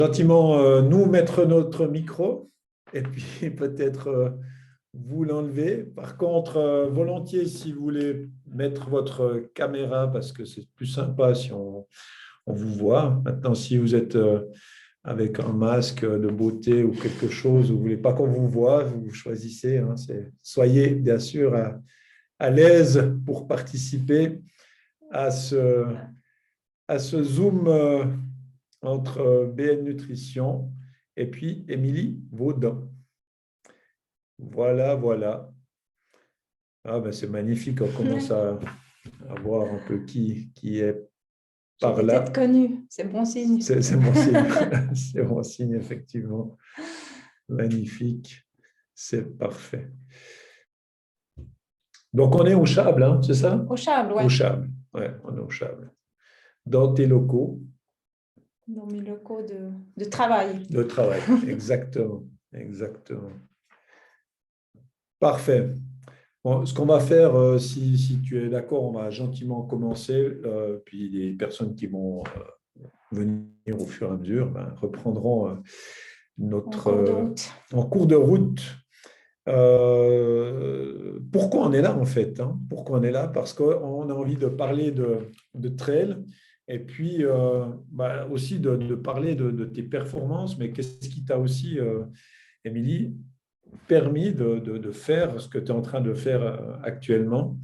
Gentiment, nous mettre notre micro et puis peut-être vous l'enlever. Par contre, volontiers, si vous voulez mettre votre caméra, parce que c'est plus sympa si on vous voit. Maintenant, si vous êtes avec un masque de beauté ou quelque chose, vous ne voulez pas qu'on vous voit, vous choisissez. Hein, soyez bien sûr à l'aise pour participer à ce Zoom entre BN Nutrition et puis Émilie Vaudan. Voilà, voilà. Ah ben c'est magnifique, on commence à voir un peu qui est J'ai par des têtes là. connues, c'est bon signe. C'est bon signe, c'est bon signe, effectivement. Magnifique, c'est parfait. Donc on est au Chable, hein, c'est ça? Au Chable, Au ouais. Chable, ouais, on est au Chable. Dans tes locaux Dans mes locaux de travail. de travail, exactement, exactement. Parfait. Bon, ce qu'on va faire, si tu es d'accord, on va gentiment commencer, puis les personnes qui vont venir au fur et à mesure reprendront En notre cours de route. en cours de route. Pourquoi on est là en fait, hein? Pourquoi on est là? Parce qu'on a envie de parler de trail et puis aussi de parler de tes performances, mais qu'est-ce qui t'a aussi, Émilie, permis de faire ce que tu es en train de faire actuellement.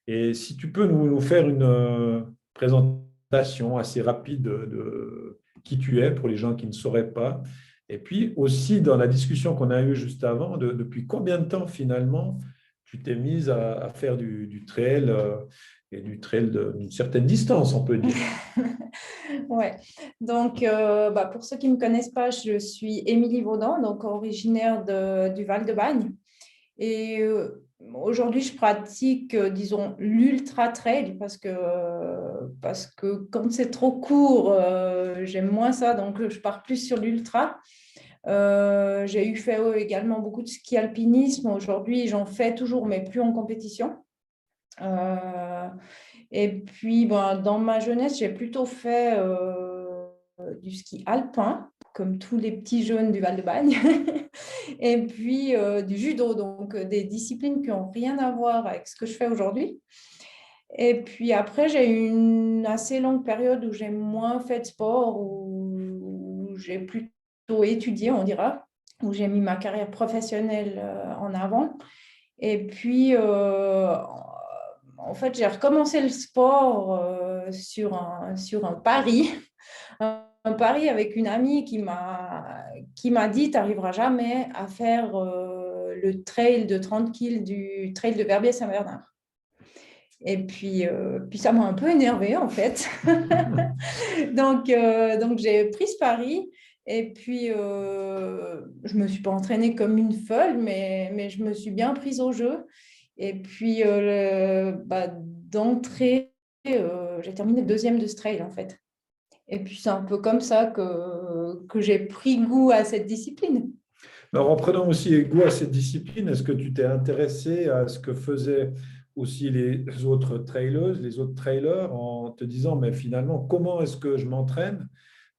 Et si tu peux nous faire une présentation assez rapide de qui tu es pour les gens qui ne sauraient pas. Et puis aussi dans la discussion qu'on a eue juste avant, depuis combien de temps finalement tu t'es mise à faire du trail et du trail d'une certaine distance, on peut dire. Ouais. Donc, pour ceux qui ne me connaissent pas, je suis Émilie Vaudan, donc originaire du Val-de-Bagne. Et aujourd'hui, je pratique, disons, l'ultra trail parce que quand c'est trop court, j'aime moins ça, donc je pars plus sur l'ultra. J'ai fait également beaucoup de ski alpinisme. Aujourd'hui, j'en fais toujours, mais plus en compétition. Euh, et puis, dans ma jeunesse, j'ai plutôt fait du ski alpin, comme tous les petits jeunes du Val-de-Bagne, et puis du judo, donc des disciplines qui n'ont rien à voir avec ce que je fais aujourd'hui. Et puis après, j'ai eu une assez longue période où j'ai moins fait de sport, où j'ai plutôt étudié, on dira, où j'ai mis ma carrière professionnelle en avant. Et puis, en fait, j'ai recommencé le sport sur un pari. Un pari avec une amie qui m'a dit, tu n'arriveras jamais à faire le trail de 30 kills du trail de Verbier-Saint-Bernard. Et puis ça m'a un peu énervée, en fait. Donc j'ai pris ce pari. Et puis, je ne me suis pas entraînée comme une folle, mais je me suis bien prise au jeu. Et puis, d'entrée, j'ai terminé deuxième de ce trail, en fait. Et puis, c'est un peu comme ça que j'ai pris goût à cette discipline. Alors, en prenant aussi goût à cette discipline, est-ce que tu t'es intéressé à ce que faisaient aussi les autres trailers, les autres trailers, en te disant, mais finalement, comment est-ce que je m'entraîne?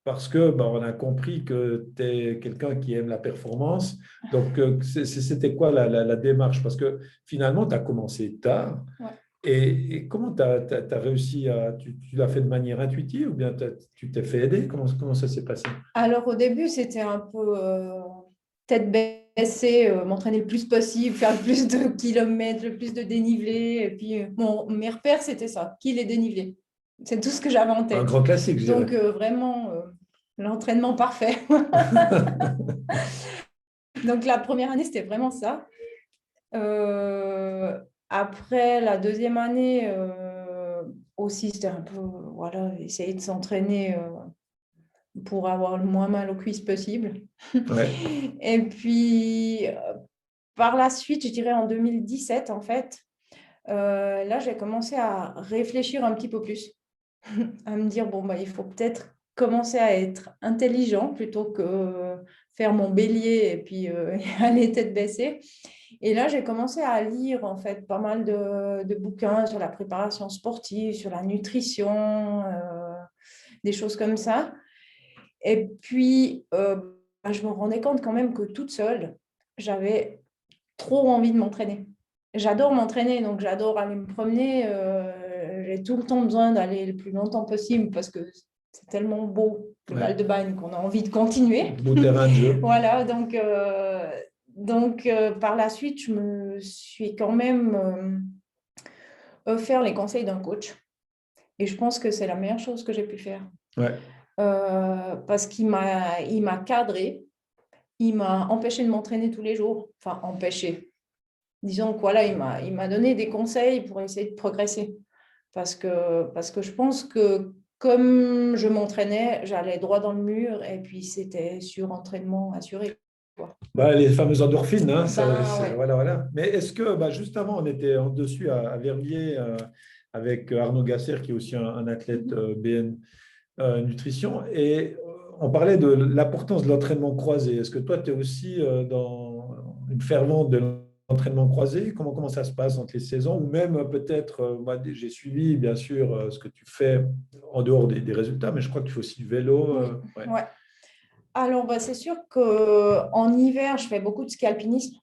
Parce que on a compris que tu es quelqu'un qui aime la performance. Donc, c'était quoi la démarche? Parce que finalement, tu as commencé tard. Ouais. Et comment tu as réussi tu l'as fait de manière intuitive ou bien tu t'es fait aider? Comment ça s'est passé? Alors, au début, c'était un peu tête baissée, m'entraîner le plus possible, faire le plus de kilomètres, le plus de dénivelé. Et puis, mes repères, c'était ça, kill et dénivelé. C'est tout ce que j'avais en Un tête. grand classique, je dirais. Donc, vraiment, l'entraînement parfait. Donc, la première année, c'était vraiment ça. Après, la deuxième année, aussi, c'était un peu, voilà, essayer de s'entraîner pour avoir le moins mal aux cuisses possible. Ouais. Et puis, par la suite, je dirais en 2017, en fait, là, j'ai commencé à réfléchir un petit peu plus, à me dire, bon, il faut peut-être commencer à être intelligent plutôt que faire mon bélier et puis aller tête baissée. Et là, j'ai commencé à lire en fait pas mal de bouquins sur la préparation sportive, sur la nutrition, des choses comme ça. Et puis, je me rendais compte quand même que toute seule, j'avais trop envie de m'entraîner. J'adore m'entraîner, donc j'adore aller me promener. J'ai tout le temps besoin d'aller le plus longtemps possible parce que c'est tellement beau, le Val de Bagne, qu'on a envie de continuer. Beau terrain de jeu. Voilà, donc par la suite, je me suis quand même offert les conseils d'un coach. Et je pense que c'est la meilleure chose que j'ai pu faire. Ouais. Parce qu'il m'a cadré, il m'a empêché de m'entraîner tous les jours. Enfin, empêché. Disons que voilà, il m'a donné des conseils pour essayer de progresser. Parce que je pense que comme je m'entraînais, j'allais droit dans le mur et puis c'était surentraînement assuré, quoi. Les fameuses endorphines, hein, Ouais. voilà, voilà. Mais est-ce que, juste avant, on était en dessus à Verviers avec Arnaud Gasser, qui est aussi un athlète BN Nutrition, et on parlait de l'importance de l'entraînement croisé. Est-ce que toi, tu es aussi dans une fervente de l'entraînement croisé? Comment ça se passe entre les saisons? Ou même peut-être, moi, j'ai suivi bien sûr ce que tu fais en dehors des résultats, mais je crois que tu fais aussi du vélo. Oui. Ouais. Alors, c'est sûr qu'en hiver, je fais beaucoup de ski alpinisme.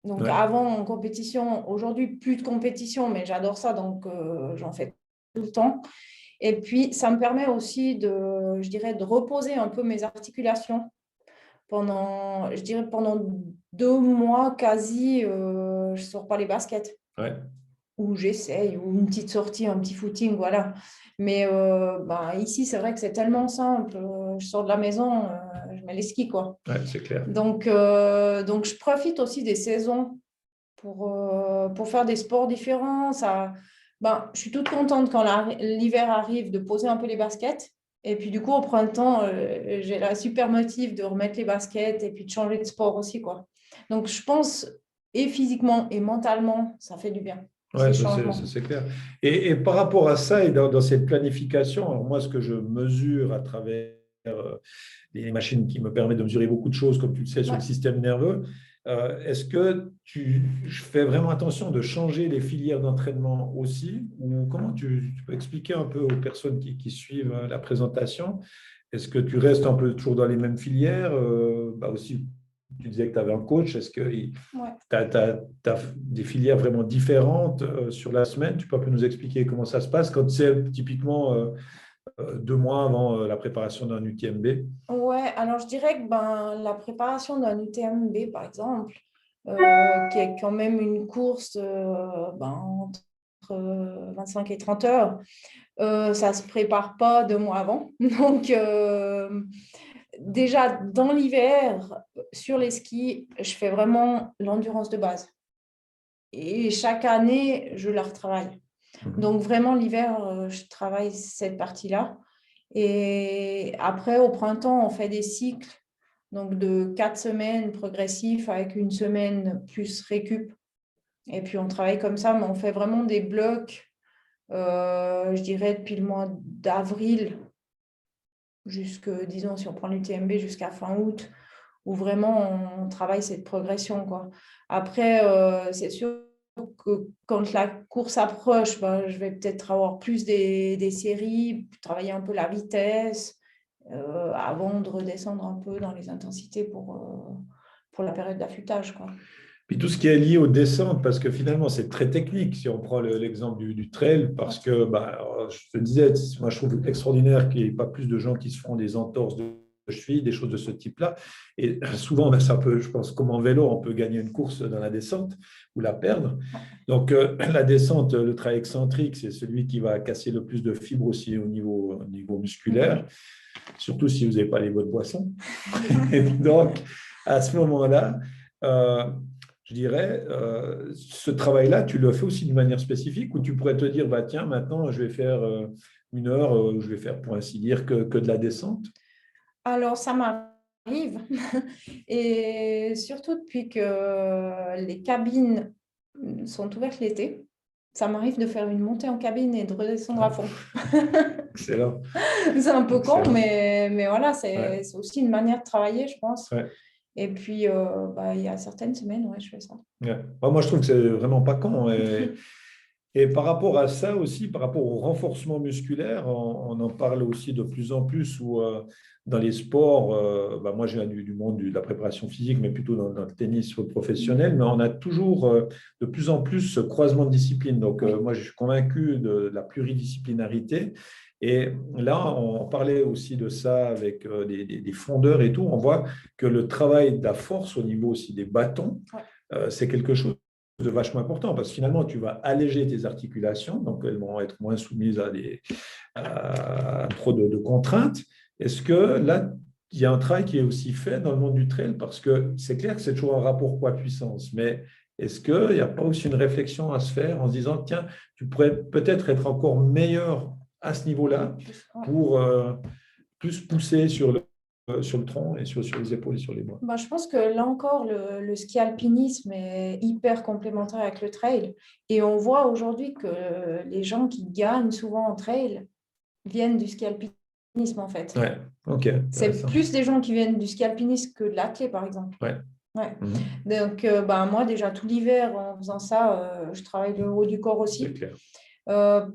Donc, avant en compétition, aujourd'hui, plus de compétition, mais j'adore ça, donc j'en fais tout le temps. Et puis, ça me permet aussi je dirais, de reposer un peu mes articulations pendant 2 mois quasi, je ne sors pas les baskets. Ouais. Ou j'essaye, ou une petite sortie, un petit footing, voilà. Mais ici, c'est vrai que c'est tellement simple. Je sors de la maison, je mets les skis, quoi. Ouais, c'est clair. Donc, je profite aussi des saisons pour faire des sports différents. Je suis toute contente quand l'hiver arrive de poser un peu les baskets. Et puis, du coup, au printemps, j'ai la super motive de remettre les baskets et puis de changer de sport aussi, quoi. Donc, je pense, et physiquement et mentalement, ça fait du bien. Ouais, Ces ça changements. c'est clair. Et par rapport à ça, et dans cette planification, alors moi, ce que je mesure à travers les machines qui me permettent de mesurer beaucoup de choses, comme tu le sais, sur le système nerveux, est-ce que tu fais vraiment attention de changer les filières d'entraînement aussi? Ou comment tu peux expliquer un peu aux personnes qui suivent la présentation? Est-ce que tu restes un peu toujours dans les mêmes filières? Aussi, tu disais que tu avais un coach. Est-ce que tu as des filières vraiment différentes sur la semaine? Tu peux un peu nous expliquer comment ça se passe quand c'est typiquement 2 mois avant la préparation d'un UTMB? Ouais, alors je dirais que la préparation d'un UTMB, par exemple, qui est quand même une course entre 25 et 30 heures, ça ne se prépare pas 2 mois avant. Donc, déjà, dans l'hiver, sur les skis, je fais vraiment l'endurance de base. Et chaque année, je la retravaille. Donc, vraiment, l'hiver, je travaille cette partie-là. Et après, au printemps, on fait des cycles donc de 4 semaines progressifs avec une semaine plus récup. Et puis, on travaille comme ça, mais on fait vraiment des blocs, je dirais, depuis le mois d'avril disons, si on prend l'UTMB jusqu'à fin août, où vraiment on travaille cette progression, quoi. Après, c'est sûr que quand la course approche, je vais peut-être avoir plus des séries, travailler un peu la vitesse, avant de redescendre un peu dans les intensités pour la période d'affûtage, quoi. Puis tout ce qui est lié aux descentes, parce que finalement, c'est très technique si on prend l'exemple du trail, parce que je te disais, moi je trouve extraordinaire qu'il n'y ait pas plus de gens qui se font des entorses de cheville, des choses de ce type-là. Et souvent, c'est un peu, je pense, comme en vélo, on peut gagner une course dans la descente ou la perdre. Donc, la descente, le trail excentrique, c'est celui qui va casser le plus de fibres aussi au niveau musculaire, surtout si vous n'avez pas les bonnes boissons. Et donc, à ce moment-là, je dirais, ce travail-là, tu le fais aussi d'une manière spécifique, ou tu pourrais te dire, tiens, maintenant, je vais faire 1 heure, je vais faire, pour ainsi dire, que de la descente? Alors, ça m'arrive. Et surtout depuis que les cabines sont ouvertes l'été, ça m'arrive de faire une montée en cabine et de redescendre à fond. Excellent. C'est un peu con, Excellent. mais voilà, c'est Ouais. aussi une manière de travailler, je pense. Ouais. Et puis, il y a certaines semaines, je fais ça. Ouais. Moi, je trouve que c'est vraiment pas con. Et par rapport à ça aussi, par rapport au renforcement musculaire, on en parle aussi de plus en plus où, dans les sports, moi je viens du monde de la préparation physique, mais plutôt dans le tennis professionnel, mais on a toujours de plus en plus ce croisement de disciplines. Donc Oui. moi je suis convaincu de la pluridisciplinarité. Et là, on parlait aussi de ça avec des fondeurs et tout. On voit que le travail de la force au niveau aussi des bâtons, Ouais. c'est quelque chose de vachement important parce que finalement, tu vas alléger tes articulations, donc elles vont être moins soumises à trop de contraintes. Est-ce que là, il y a un travail qui est aussi fait dans le monde du trail parce que c'est clair que c'est toujours un rapport poids-puissance, mais est-ce qu'il n'y a pas aussi une réflexion à se faire en se disant, tiens, tu pourrais peut-être être encore meilleur à ce niveau-là Ouais. pour plus pousser sur le tronc et sur les épaules et sur les bras? Ben, je pense que là encore, le ski alpinisme est hyper complémentaire avec le trail. Et on voit aujourd'hui que les gens qui gagnent souvent en trail viennent du ski alpinisme, en fait. Ouais, ok, C'est intéressant. plus des gens qui viennent du ski alpinisme que de l'athlé, par exemple. Ouais. Ouais. Mhm. Donc, moi, déjà, tout l'hiver, en faisant ça, je travaille le haut du corps C'est aussi. clair.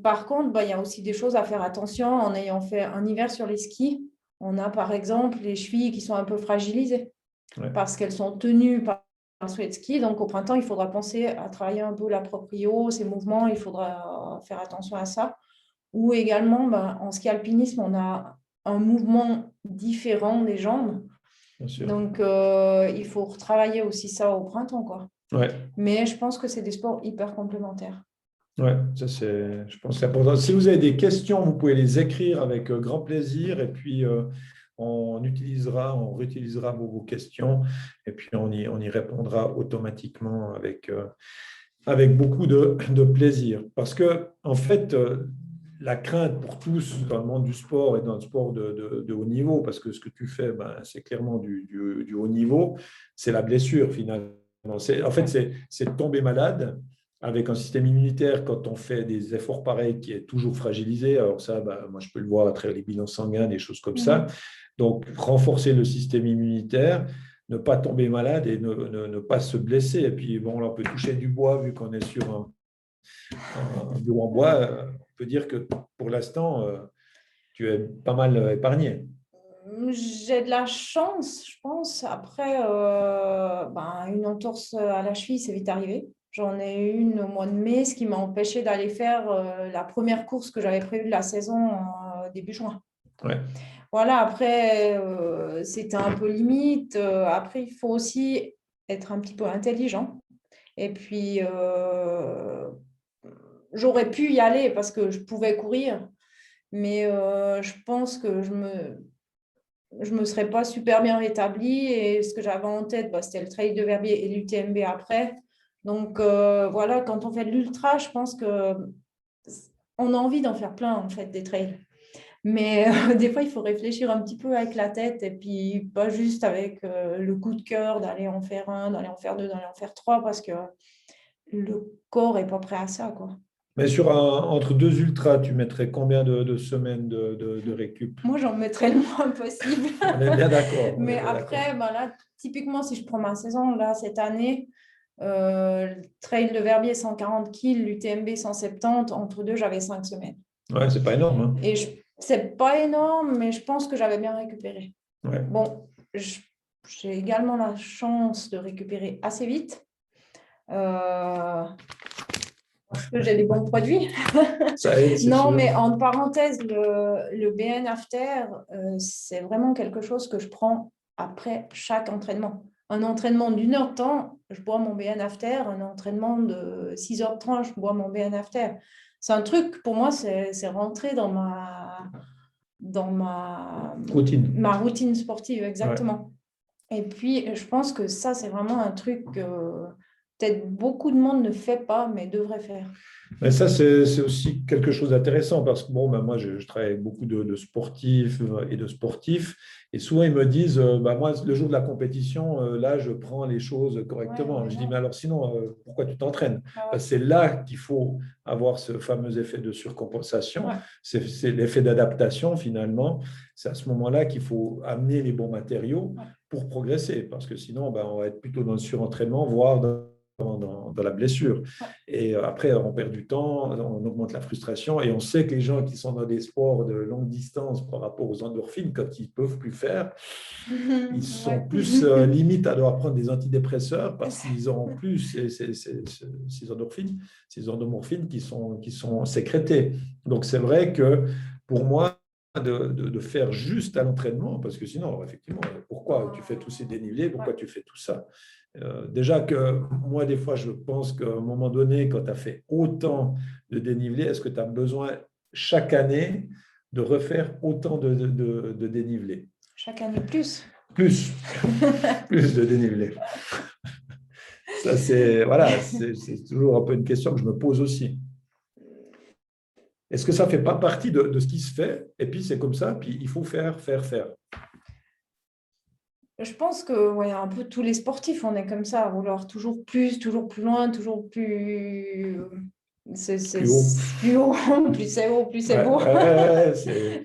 Par contre, il y a aussi des choses à faire attention en ayant fait un hiver sur les skis. On a, par exemple, les chevilles qui sont un peu fragilisées Ouais. parce qu'elles sont tenues par le sweat ski. Donc, au printemps, il faudra penser à travailler un peu la proprio, ces mouvements, il faudra faire attention à ça. Ou également, en ski alpinisme, on a un mouvement différent des jambes. Bien sûr. Donc, il faut retravailler aussi ça au printemps, quoi. Ouais, Mais je pense que c'est des sports hyper complémentaires. ouais, ça c'est, je pense que c'est important. Si vous avez des questions, vous pouvez les écrire avec grand plaisir et puis on réutilisera vos questions et puis on y répondra automatiquement avec beaucoup de plaisir. Parce que, en fait, la crainte pour tous dans le monde du sport et dans le sport de haut niveau, parce que ce que tu fais, c'est clairement du haut niveau, c'est la blessure finalement. En fait, c'est de tomber malade avec un système immunitaire quand on fait des efforts pareils qui est toujours fragilisé. Alors ça, moi, je peux le voir à travers les bilans sanguins, des choses comme ça. Donc, renforcer le système immunitaire, ne pas tomber malade et ne pas se blesser. Et puis, bon, là, on peut toucher du bois vu qu'on est sur un bureau en bois. On peut dire que pour l'instant, tu es pas mal épargné. J'ai de la chance, je pense. Après, une entorse à la cheville, c'est vite arrivé. J'en ai eu une au mois de mai, ce qui m'a empêché d'aller faire la première course que j'avais prévue de la saison début juin. Ouais. Voilà, après, c'était un peu limite. Après, il faut aussi être un petit peu intelligent. Et puis, j'aurais pu y aller parce que je pouvais courir, mais je pense que je me serais pas super bien rétablie et ce que j'avais en tête, c'était le trail de Verbier et l'UTMB après. Donc voilà, quand on fait de l'ultra, je pense que on a envie d'en faire plein en fait des trails. Mais des fois, il faut réfléchir un petit peu avec la tête et puis pas juste avec le coup de cœur d'aller en faire un, d'aller en faire deux, d'aller en faire trois parce que le corps est pas prêt à ça, quoi. Mais entre deux ultras, tu mettrais combien de semaines de récup? Moi, j'en mettrais le moins possible. On est bien d'accord. On est Mais bien d'accord. après, là, typiquement, si je prends ma saison, là, cette année, le trail de Verbier 140 kg, l'UTMB 170, entre deux, j'avais 5 semaines. Ouais, c'est pas énorme. Hein. Et c'est pas énorme, mais je pense que j'avais bien récupéré. Ouais. Bon, j'ai également la chance de récupérer assez vite. Parce que j'ai des bons produits. Ça aide, c'est Non, sûr. mais en parenthèse, le BN After, c'est vraiment quelque chose que je prends après chaque entraînement. Un entraînement d'une heure de temps, je bois mon BN After. Un entraînement de 6h30, je bois mon BN After. C'est un truc, pour moi, c'est rentré dans Routine. ma routine sportive, Ouais. exactement. Et puis, je pense que ça, c'est vraiment un truc que peut-être beaucoup de monde ne fait pas, mais devrait faire. Mais ça, c'est aussi quelque chose d'intéressant parce que bon, moi, je travaille avec beaucoup de sportifs et de sportifs. Et souvent, ils me disent, moi, le jour de la compétition, là, je prends les choses correctement. Ouais, Je dis, mais alors sinon, pourquoi tu t'entraînes? ah ouais. Parce que c'est là qu'il faut avoir ce fameux effet de surcompensation. Ouais. C'est l'effet d'adaptation, finalement. C'est à ce moment-là qu'il faut amener les bons matériaux Ouais. pour progresser. Parce que sinon, on va être plutôt dans le surentraînement, voire dans la blessure. Et après, on perd du temps, on augmente la frustration et on sait que les gens qui sont dans des sports de longue distance par rapport aux endorphines, quand ils ne peuvent plus faire, ils sont Ouais. plus limite à devoir prendre des antidépresseurs parce qu'ils auront plus ces endorphines, ces endomorphines qui sont sécrétées. Donc, c'est vrai que pour moi, de faire juste à l'entraînement, parce que sinon, effectivement, pourquoi tu fais tous ces dénivelés, pourquoi tu fais tout ça? Déjà que moi, des fois, je pense qu'à un moment donné, quand tu as fait autant de dénivelé, est-ce que tu as besoin chaque année de refaire autant de dénivelé? Chaque année plus. Plus, plus de dénivelé. Ça, c'est voilà, c'est toujours un peu une question que je me pose aussi. Est-ce que ça ne fait pas partie de ce qui se fait? Et puis, c'est comme ça, puis il faut faire, faire, faire. Je pense que ouais, un peu tous les sportifs, on est comme ça, à vouloir toujours plus loin, toujours plus. C'est Plus haut. plus haut, plus c'est Ouais, beau. ouais,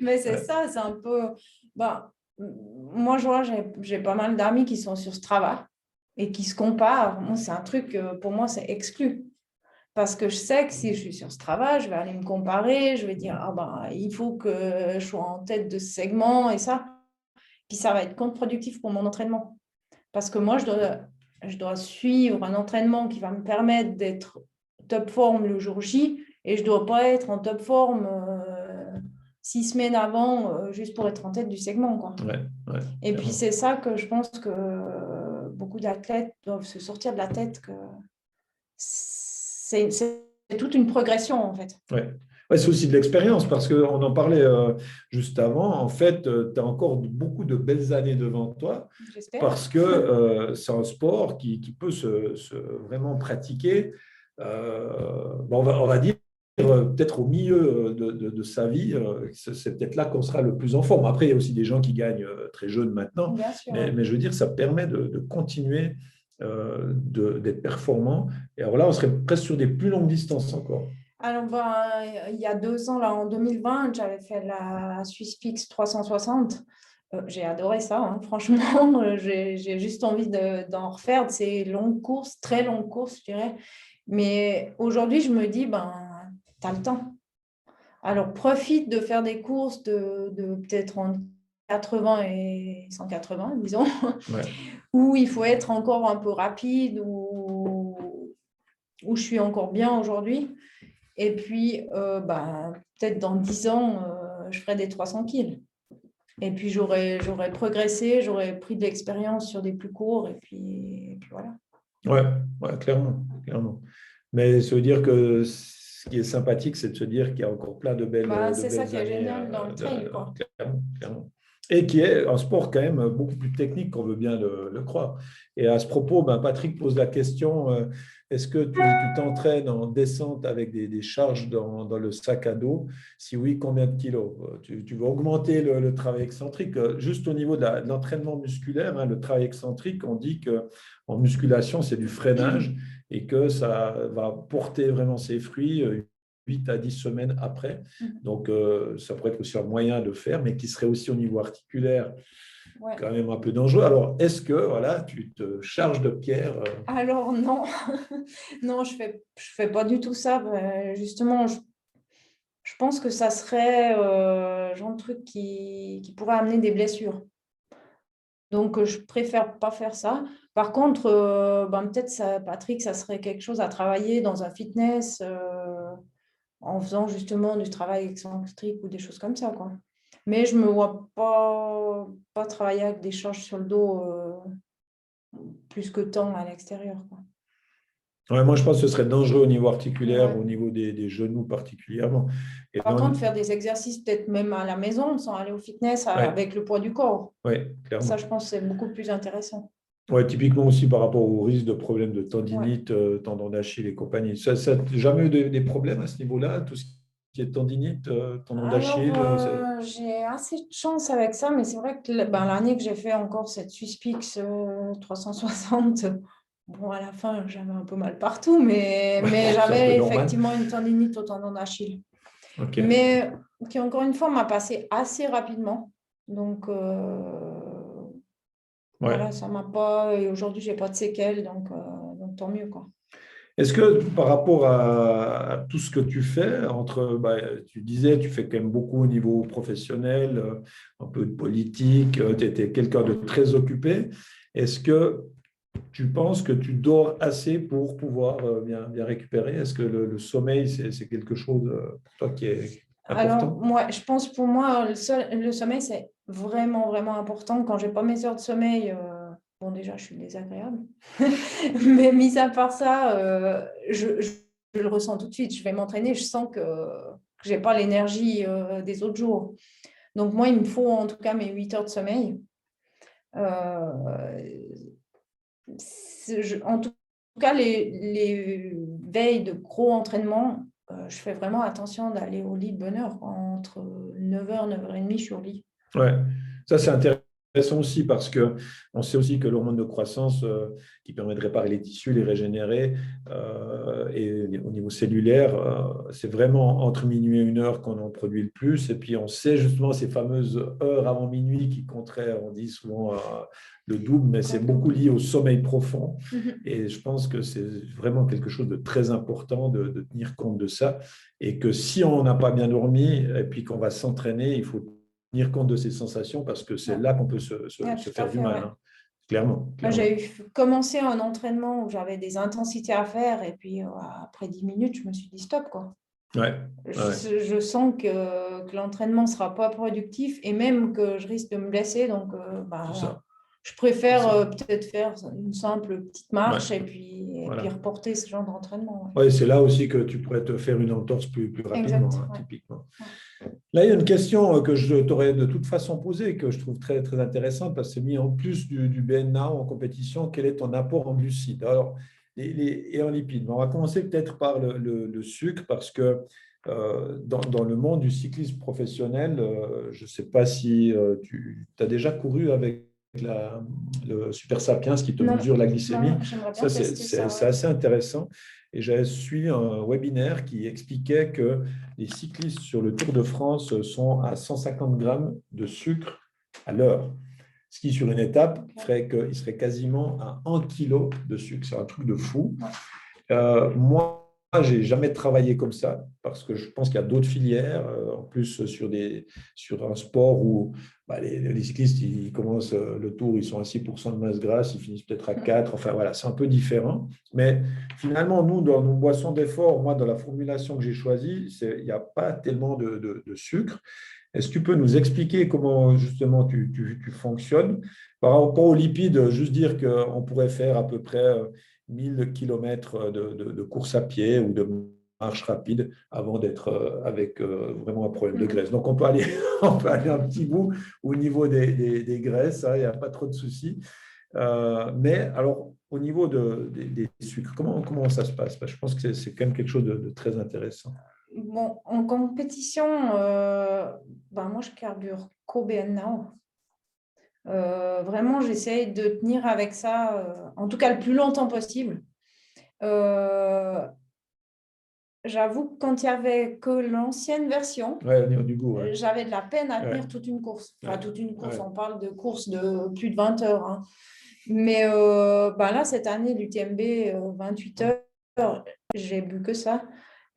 Mais c'est ouais, ça, c'est un peu. Ben, moi, je vois, j'ai pas mal d'amis qui sont sur Strava et qui se comparent. Moi, c'est un truc, pour moi, c'est exclu. Parce que je sais que si je suis sur Strava, je vais aller me comparer, je vais dire, ah ben, il faut que je sois en tête de ce segment et ça. Puis ça va être contre-productif pour mon entraînement. Parce que moi, je dois suivre un entraînement qui va me permettre d'être top forme le jour J et je ne dois pas être en top forme 6 semaines avant juste pour être en tête du segment, quoi. ouais, ouais, Et puis clairement. c'est ça que je pense que beaucoup d'athlètes doivent se sortir de la tête, que c'est toute une progression en fait. Ouais. Ouais, c'est aussi de l'expérience parce qu'on en parlait juste avant. En fait, tu as encore beaucoup de belles années devant toi J'espère. parce que c'est un sport qui peut vraiment pratiquer. Bon, on va dire peut-être au milieu de sa vie, c'est peut-être là qu'on sera le plus en forme. Après, il y a aussi des gens qui gagnent très jeunes maintenant, Bien sûr, ouais. mais je veux dire, ça permet de continuer d'être performant. Et alors là, on serait presque sur des plus longues distances encore. Alors, ben, il y a 2 ans, là, en 2020, j'avais fait la SwissFix 360. J'ai adoré ça, hein. Franchement, j'ai juste envie d'en refaire de ces longues courses, très longues courses, je dirais. Mais aujourd'hui, je me dis, ben, tu as le temps. Alors, profite de faire des courses de peut-être entre 80 et 180, disons, Ouais. où il faut être encore un peu rapide, où je suis encore bien aujourd'hui. Et puis, bah, peut-être dans 10 ans, je ferai des 300 kills. Et puis, j'aurais progressé, j'aurais pris de l'expérience sur des plus courts. Et puis voilà. Ouais, ouais, clairement, clairement. Mais ça veut dire que ce qui est sympathique, c'est de se dire qu'il y a encore plein Bah, de c'est ça belles qui est années. génial dans le trail, quoi. Clairement, clairement. Et qui est un sport quand même beaucoup plus technique qu'on veut bien le croire. Et à ce propos, ben, Patrick pose la question, est-ce que tu t'entraînes en descente avec des charges dans le sac à dos? Si oui, combien de kilos? Tu veux augmenter le travail excentrique. Juste au niveau de l'entraînement musculaire, hein, le travail excentrique, on dit qu'en musculation, c'est du freinage et que ça va porter vraiment ses fruits 8 à 10 semaines après. Donc, ça pourrait être aussi un moyen de faire, mais qui serait aussi au niveau articulaire Ouais. quand même un peu dangereux. Alors, est-ce que voilà, tu te charges de pierre Alors, non, non, je fais pas du tout ça. Justement, je pense que ça serait genre de truc qui pourrait amener des blessures. Donc, je préfère pas faire ça. Par contre, ben, peut-être, ça, Patrick, ça serait quelque chose à travailler dans un fitness en faisant justement du travail excentrique ou des choses comme ça, quoi. Mais je me vois pas travailler avec des charges sur le dos plus que tant à l'extérieur, quoi. Ouais, moi, je pense que ce serait dangereux au niveau articulaire, au Ouais. niveau des genoux particulièrement. Et Par contre, faire des exercices peut-être même à la maison sans aller au fitness ouais, avec le poids du corps, ouais, ça, clairement. je pense que c'est beaucoup plus intéressant. Ouais, typiquement aussi par rapport au risque de problèmes de Ouais. tendinite, tendon d'Achille et compagnie. Ça jamais eu des problèmes à ce niveau-là, tout ce qui est tendinite, tendon Alors, d'Achille, j'ai assez de chance avec ça, mais c'est vrai que ben, l'année que j'ai fait encore cette SwissPix 360, bon, à la fin, j'avais un peu mal partout, mais c'est un peu j'avais normal. effectivement une tendinite au tendon d'Achille. Ok. Mais qui, encore une fois, m'a passé assez rapidement. Donc, Ouais. voilà, ça m'a pas. Et aujourd'hui, j'ai pas de séquelles, donc tant mieux, quoi. Est-ce que par rapport à tout ce que tu fais, tu disais, tu fais quand même beaucoup au niveau professionnel, un peu de politique, tu étais quelqu'un de très occupé. Est-ce que tu penses que tu dors assez pour pouvoir bien récupérer? Est-ce que le sommeil, c'est quelque chose pour toi qui est Alors, important? moi, je pense pour moi, le sommeil, c'est vraiment, vraiment important. Quand je n'ai pas mes heures de sommeil, bon, déjà, je suis désagréable. Mais mis à part ça, je le ressens tout de suite. Je vais m'entraîner, je sens que je n'ai pas l'énergie des autres jours. Donc, moi, il me faut en tout cas mes 8 heures de sommeil. En tout cas, les veilles de gros entraînement, je fais vraiment attention d'aller au lit de bonne heure. Entre 9h, 9h30, je suis au lit. Ouais, ça c'est intéressant aussi parce que on sait aussi que l'hormone de croissance qui permet de réparer les tissus, les régénérer, et au niveau cellulaire, c'est vraiment entre minuit et 1 heure qu'on en produit le plus. Et puis on sait justement ces fameuses heures avant minuit qui compteraient, on dit souvent le double, mais c'est beaucoup lié au sommeil profond. Et je pense que c'est vraiment quelque chose de très important de tenir compte de ça. Et que si on n'a pas bien dormi et puis qu'on va s'entraîner, il faut tenir compte de ces sensations parce que c'est Ouais. là qu'on peut se Ouais, tout à faire du fait, mal, ouais. hein. Clairement, Moi, clairement. j'ai commencé un entraînement où j'avais des intensités à faire et puis après 10 minutes, je me suis dit stop, quoi. Ouais, ouais, Je sens que l'entraînement ne sera pas productif et même que je risque de me blesser. Donc, c'est voilà. ça. Je C'est préfère ça. peut-être faire une simple petite Ouais, marche et puis voilà. reporter ce genre d'entraînement. Ouais. Ouais, c'est là aussi que tu pourrais te faire une entorse plus rapidement, Exact. hein, Ouais. typiquement. Ouais. Là, il y a une question que je t'aurais de toute façon posée et que je trouve très, très intéressante parce que c'est mis en plus du BNA en compétition. Quel est ton apport en glucides? Alors, et en lipides. On va commencer peut-être par le sucre parce que dans le monde du cyclisme professionnel, je ne sais pas si tu as déjà couru avec le Super Sapiens qui te Non, mesure la glycémie. non, j'aimerais bien Ça, tester ça. c'est Ouais. assez intéressant. Et j'avais suivi un webinaire qui expliquait que les cyclistes sur le Tour de France sont à 150 grammes de sucre à l'heure, ce qui, sur une étape, ferait qu'ils seraient quasiment à 1 kilo de sucre. C'est un truc de fou. Ouais. Moi, je n'ai jamais travaillé comme ça parce que je pense qu'il y a d'autres filières, en plus sur un sport où les cyclistes, ils commencent le tour, ils sont à 6% de masse grasse, ils finissent peut-être à 4. Enfin, voilà, c'est un peu différent. Mais finalement, nous, dans nos boissons d'effort, moi, dans la formulation que j'ai choisie, il n'y a pas tellement de sucre. Est-ce que tu peux nous expliquer comment justement tu fonctionnes? Par rapport aux lipides, juste dire qu'on pourrait faire à peu près 1000 kilomètres de course à pied ou de marche rapide avant d'être avec vraiment un problème de graisse. Donc on peut aller, on peut aller un petit bout au niveau des graisses, hein, il n'y a pas trop de soucis. Mais alors, au niveau des sucres, comment ça se passe? Je pense que c'est quand même quelque chose de très intéressant. Bon, en compétition, moi, je carbure qu'au BNA. Vraiment, j'essaye de tenir avec ça, en tout cas le plus longtemps possible. J'avoue que quand il n'y avait que l'ancienne version, Ouais, au niveau du goût, ouais. j'avais de la peine à Ouais, tenir toute une course. Enfin, ouais, toute une course, ouais. on parle de course de plus de 20 heures. Hein. Mais là, cette année, l'UTMB, 28 heures, j'ai bu que ça.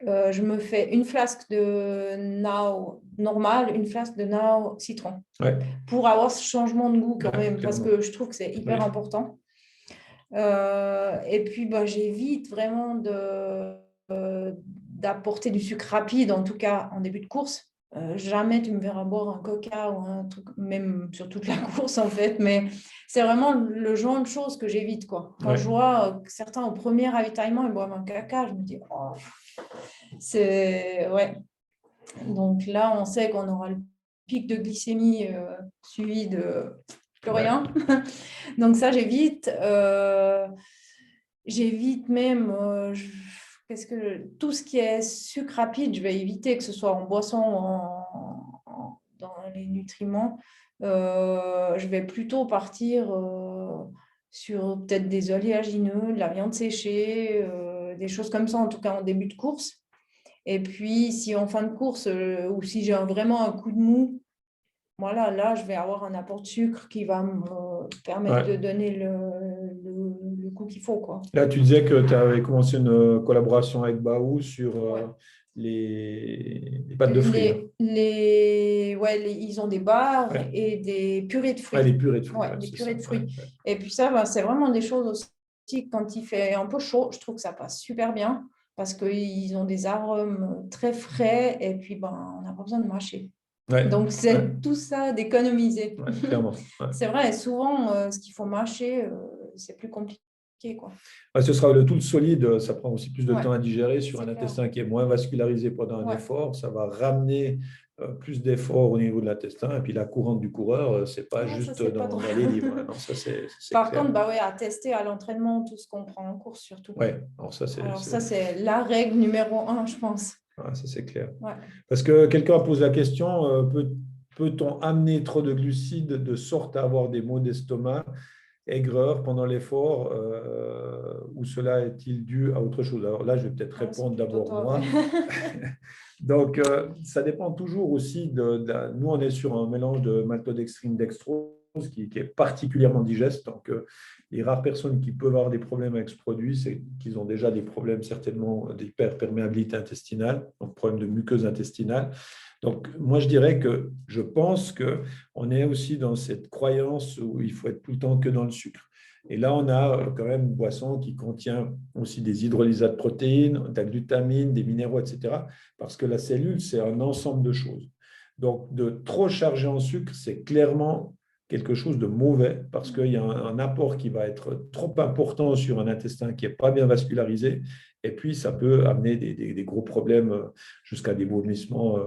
Je me fais une flasque de Now normale, une flasque de Now citron Ouais, pour avoir ce changement de goût quand ouais, même, parce clairement. que je trouve que c'est hyper Oui. important. Et puis, j'évite vraiment d'apporter du sucre rapide, en tout cas en début de course. Jamais tu me verras boire un coca ou un truc, même sur toute la course en fait, mais c'est vraiment le genre de choses que j'évite, quoi. Quand je Ouais. vois que certains au premier ravitaillement ils boivent un caca, je me dis, oh, c'est. Ouais. Donc là, on sait qu'on aura le pic de glycémie suivi de plus Ouais. rien. Donc ça, j'évite. J'évite même tout ce qui est sucre rapide, je vais éviter, que ce soit en boisson ou dans les nutriments. Je vais plutôt partir sur peut-être des oléagineux, de la viande séchée, des choses comme ça, en tout cas en début de course. Et puis, si en fin de course ou si j'ai vraiment un coup de mou, voilà, là, je vais avoir un apport de sucre qui va me permettre de Ouais. donner le coup qu'il faut, quoi. Là, tu disais que tu avais commencé une collaboration avec Baou sur les pâtes de fruits. Ils ont des bars Ouais. et des purées de fruits. Ouais, les purées de fruits. Ouais, Ouais, des c'est purées ça. de fruits. Ouais. Et puis ça, c'est vraiment des choses aussi, quand il fait un peu chaud, je trouve que ça passe super bien parce qu'ils ont des arômes très frais et puis on n'a pas besoin de mâcher. Ouais. Donc, c'est tout ça d'économiser. Ouais, clairement. Ouais. C'est vrai, souvent, ce qu'il faut mâcher, c'est plus compliqué, quoi. Ouais, ce sera tout le solide, ça prend aussi plus de Ouais, temps à digérer sur un c'est clair. intestin qui est moins vascularisé pendant un Ouais. effort. Ça va ramener plus d'efforts au niveau de l'intestin. Et puis la courante du coureur, ce n'est pas Ouais, ça, juste c'est pas dans drôle. les livres. Non, ça, c'est Par clair. contre, à tester à l'entraînement tout ce qu'on prend en cours, surtout. Ouais, alors ça, c'est la règle numéro 1, je pense. ça, c'est clair. Ouais. Parce que quelqu'un pose la question, peut-on amener trop de glucides de sorte à avoir des maux d'estomac, aigreur pendant l'effort, ou cela est-il dû à autre chose? Alors là, je vais peut-être répondre d'abord moi. Donc, ça dépend toujours aussi nous, on est sur un mélange de maltodextrine, dextrose qui est particulièrement digeste. Donc, les rares personnes qui peuvent avoir des problèmes avec ce produit, c'est qu'ils ont déjà des problèmes certainement d'hyperperméabilité intestinale, donc problème de muqueuse intestinale. Donc, moi, je dirais que je pense qu'on est aussi dans cette croyance où il faut être tout le temps que dans le sucre. Et là, on a quand même une boisson qui contient aussi des hydrolysats de protéines, de la glutamine, des minéraux, etc. Parce que la cellule, c'est un ensemble de choses. Donc, de trop charger en sucre, c'est clairement quelque chose de mauvais parce qu'il y a un apport qui va être trop important sur un intestin qui n'est pas bien vascularisé. Et puis, ça peut amener des gros problèmes jusqu'à des vomissements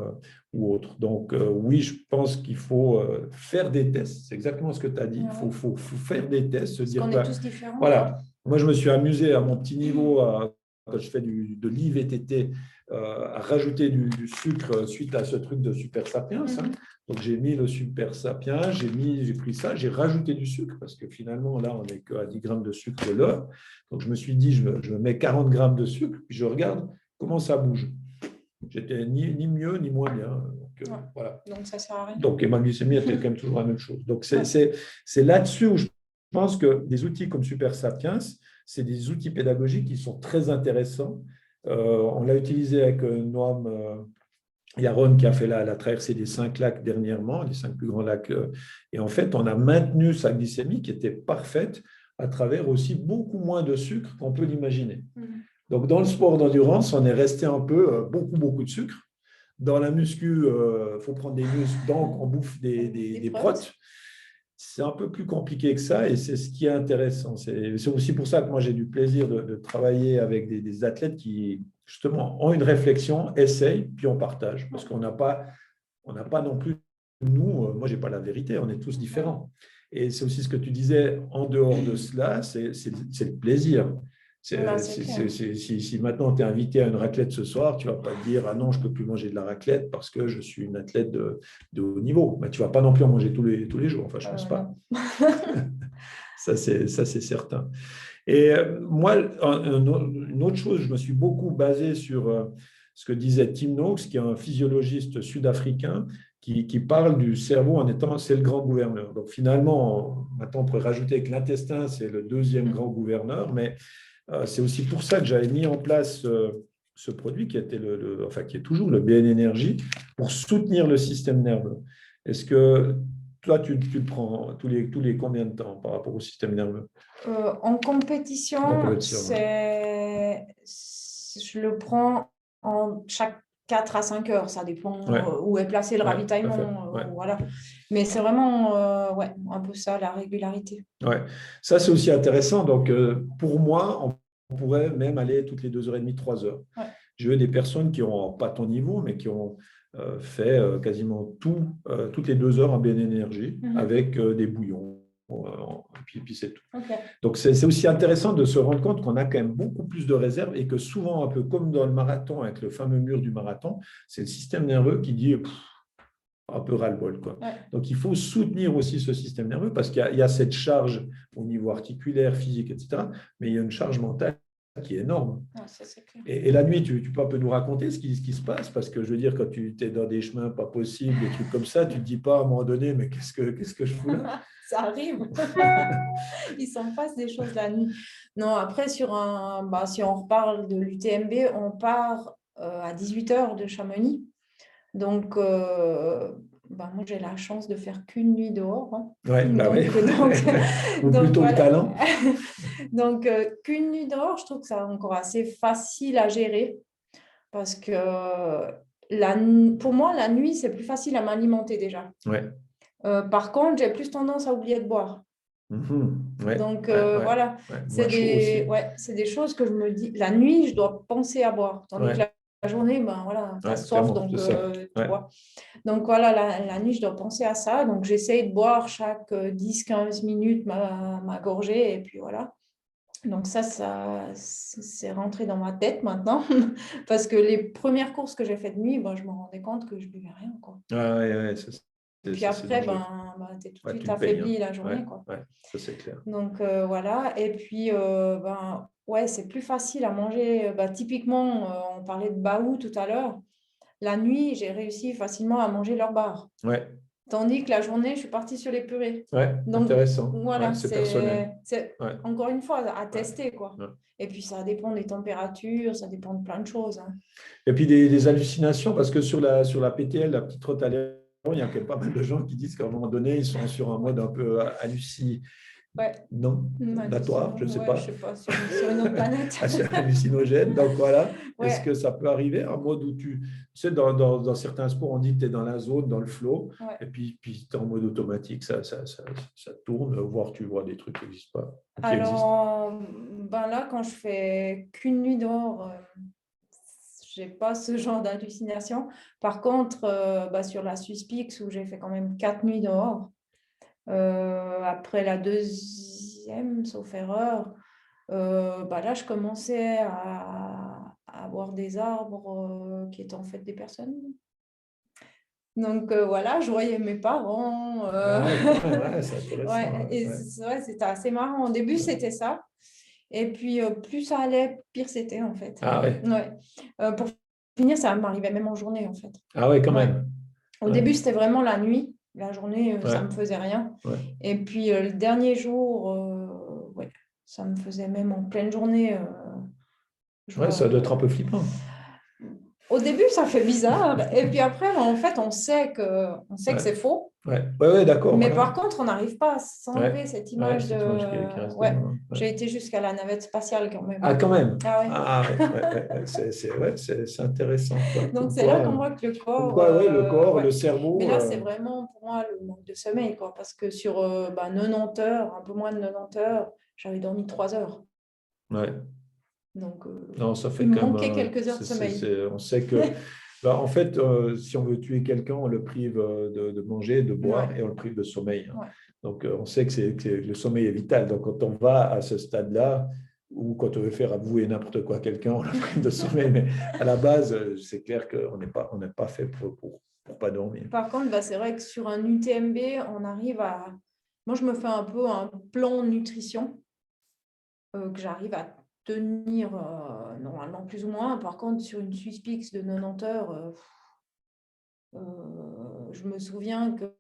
ou autres. Donc, oui, je pense qu'il faut faire des tests. C'est exactement ce que tu as dit. Il faut faire des tests, se dire, qu'on est tous différents. voilà, moi, je me suis amusé à mon petit niveau, quand je fais de l'IVTT, à rajouter du sucre suite à ce truc de Super Sapiens. Donc, j'ai mis le Super Sapiens, j'ai pris ça, j'ai rajouté du sucre parce que finalement, là, on n'est qu'à 10 grammes de sucre de l'heure. Donc, je me suis dit, je mets 40 grammes de sucre, puis je regarde comment ça bouge. J'étais ni mieux ni moins bien. Donc, voilà. Donc, ça ne sert à rien. Donc, et ma glycémie était quand même toujours la même chose. Donc, c'est là-dessus où je pense que des outils comme Super Sapiens, c'est des outils pédagogiques qui sont très intéressants. On l'a utilisé avec Noam Yaron qui a fait la traversée des 5 lacs dernièrement, les 5 plus grands lacs. Et en fait, on a maintenu sa glycémie qui était parfaite à travers aussi beaucoup moins de sucre qu'on peut l'imaginer. Donc, dans le sport d'endurance, on est resté un peu beaucoup de sucre. Dans la muscu, il faut prendre des muscles, donc on bouffe des protes. C'est un peu plus compliqué que ça et c'est ce qui est intéressant. C'est aussi pour ça que moi, j'ai du plaisir de travailler avec des athlètes qui, justement, ont une réflexion, essayent, puis on partage. Parce qu'on n'a pas non plus, nous, moi, je n'ai pas la vérité, on est tous différents. Et c'est aussi ce que tu disais, en dehors de cela, c'est le plaisir. Si maintenant tu es invité à une raclette ce soir, tu ne vas pas te dire « Ah non, je ne peux plus manger de la raclette parce que je suis une athlète de haut niveau. » Tu ne vas pas non plus en manger tous les jours. Enfin, je ne pense pas. Ça, c'est certain. Et moi, une autre chose, je me suis beaucoup basé sur ce que disait Tim Noakes, qui est un physiologiste sud-africain, qui parle du cerveau en étant, c'est le grand gouverneur. Donc finalement, maintenant on pourrait rajouter que l'intestin, c'est le deuxième grand gouverneur, mais c'est aussi pour ça que j'avais mis en place ce produit qui était qui est toujours le BN Energy pour soutenir le système nerveux. Est-ce que toi, tu le prends tous les combien de temps par rapport au système nerveux? En compétition, je le prends chaque 4 à 5 heures. Ça dépend où est placé le ravitaillement. Voilà. Mais c'est vraiment un peu ça, la régularité. Ouais. Ça, c'est aussi intéressant. Donc, pour moi, on pourrait même aller toutes les 2h30, 3 heures. J'ai eu des personnes qui n'ont pas ton niveau, mais qui ont fait quasiment toutes les 2 heures en BN Énergie avec des bouillons. Et puis c'est tout. Donc, c'est aussi intéressant de se rendre compte qu'on a quand même beaucoup plus de réserves et que souvent, un peu comme dans le marathon, avec le fameux mur du marathon, c'est le système nerveux qui dit un peu ras-le-bol. Donc, il faut soutenir aussi ce système nerveux parce qu'il y a cette charge au niveau articulaire, physique, etc. Mais il y a une charge mentale qui est énorme. Ah, ça, c'est clair. Et la nuit, tu peux un peu nous raconter ce qui se passe? Parce que je veux dire, quand tu es dans des chemins pas possibles, des trucs comme ça, tu ne te dis pas à un moment donné, mais qu'est-ce que je fous là? Ça arrive. Il s'en passe des choses la nuit. Non, après, si on reparle de l'UTMB, on part à 18h de Chamonix. Donc, moi, j'ai la chance de faire qu'une nuit dehors. Hein. Ouais, bah Donc, oui. Ou donc, plutôt le voilà. talent. Donc, qu'une nuit dehors, je trouve que c'est encore assez facile à gérer parce que pour moi, la nuit, c'est plus facile à m'alimenter déjà. Ouais. Par contre, j'ai plus tendance à oublier de boire. Ouais. Donc, Ouais. voilà, Ouais. c'est des choses que je me dis. La nuit, je dois penser à boire. Tandis que la journée, voilà, tu as soif, donc tu bois. Donc, voilà, la nuit, je dois penser à ça. Donc, j'essaye de boire chaque 10-15 minutes ma gorgée. Et puis, voilà. Donc, ça c'est rentré dans ma tête maintenant. Parce que les premières courses que j'ai faites de nuit, je me rendais compte que je ne buvais rien. Quoi. Puis après, tu es tout de suite affaibli la journée. Quoi. Ça c'est clair. Donc, voilà. Et puis, c'est plus facile à manger. Typiquement, on parlait de baou tout à l'heure. La nuit, j'ai réussi facilement à manger leur bar. Ouais. Tandis que la journée, je suis partie sur les purées. Ouais, donc, intéressant. Voilà, c'est personnel. C'est encore une fois à tester. Quoi. Et puis, ça dépend des températures, ça dépend de plein de choses. Hein. Et puis, des hallucinations, parce que sur la PTL, la petite trotte à l'air, il y a quand même pas mal de gens qui disent qu'à un moment donné, ils sont sur un mode un peu halluciné. Ouais. Non, toi, je ne sais pas. Je ne sais pas, sur une autre planète. C'est hallucinogène. Donc voilà, est-ce que ça peut arriver un mode où tu sais, dans certains sports, on dit que tu es dans la zone, dans le flow, et puis tu es en mode automatique, ça tourne, voire tu vois des trucs qui n'existent pas. Alors, là, quand je fais qu'une nuit dehors, je n'ai pas ce genre d'hallucination. Par contre, sur la Swisspix, où j'ai fait quand même 4 nuits dehors, après la deuxième, sauf erreur, là, je commençais à voir des arbres qui étaient en fait des personnes. Donc, voilà, je voyais mes parents. C'était assez marrant. Au début, c'était ça. Et puis, plus ça allait, pire c'était, en fait. Ah ouais. Pour finir, ça m'arrivait même en journée, en fait. Ah ouais, quand même. Au début, c'était vraiment la nuit. La journée, ça ne me faisait rien. Et puis, le dernier jour, ça me faisait même en pleine journée. Ça doit être un peu flippant. Au début, ça fait bizarre. Et puis après, en fait, on sait que c'est faux. Ouais, d'accord. Mais par contre, on n'arrive pas à s'enlever cette image qui reste J'ai été jusqu'à la navette spatiale quand même. Ah, quand même. Ah ouais. C'est intéressant. Donc, c'est là qu'on voit que le corps... le corps, le cerveau... Mais là, c'est vraiment pour moi le manque de sommeil. Quoi, parce que sur 90 heures, un peu moins de 90 heures, j'avais dormi 3 heures. Ouais. Donc, non, ça fait il me manquait quelques heures de sommeil. On sait que, en fait, si on veut tuer quelqu'un, on le prive de manger, de boire et on le prive de sommeil. Hein. Donc, on sait que le sommeil est vital. Donc, quand on va à ce stade-là, ou quand on veut faire avouer n'importe quoi à quelqu'un, on le prive de sommeil. Mais à la base, c'est clair qu'on n'est pas fait pour pas dormir. Par contre, c'est vrai que sur un UTMB, on arrive à... Moi, je me fais un peu un plan nutrition que j'arrive à tenir normalement plus ou moins. Par contre, sur une Swisspix de 90 heures, je me souviens que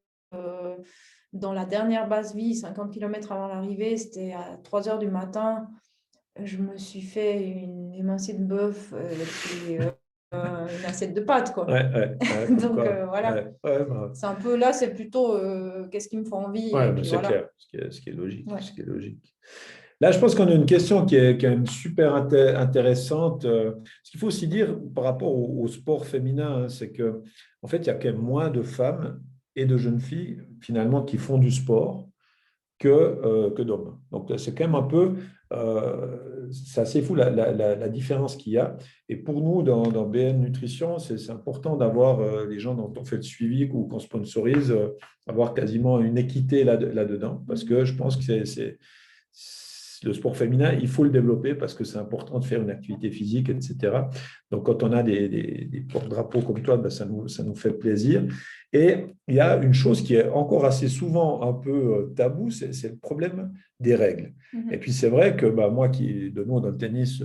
dans la dernière basse vie, 50 km avant l'arrivée, c'était à 3 heures du matin. Je me suis fait une émincée de bœuf et une assiette de pâtes. Quoi. Donc, voilà. C'est un peu là, c'est plutôt qu'est-ce qui me fait envie. C'est clair, ce qui est logique. Ce qui est logique. Là, je pense qu'on a une question qui est quand même super intéressante. Ce qu'il faut aussi dire par rapport au sport féminin, hein, c'est qu'en fait, il y a quand même moins de femmes et de jeunes filles, finalement, qui font du sport que d'hommes. Donc, c'est quand même un peu... c'est assez fou la différence qu'il y a. Et pour nous, dans BN Nutrition, c'est important d'avoir les gens dont on fait le suivi ou qu'on sponsorise, avoir quasiment une équité là-dedans, parce que je pense que le sport féminin, il faut le développer parce que c'est important de faire une activité physique, etc. Donc, quand on a des porte-drapeaux comme toi, ben, ça nous fait plaisir. Et il y a une chose qui est encore assez souvent un peu tabou, c'est le problème des règles. Et puis, c'est vrai que moi, qui de nous dans le tennis,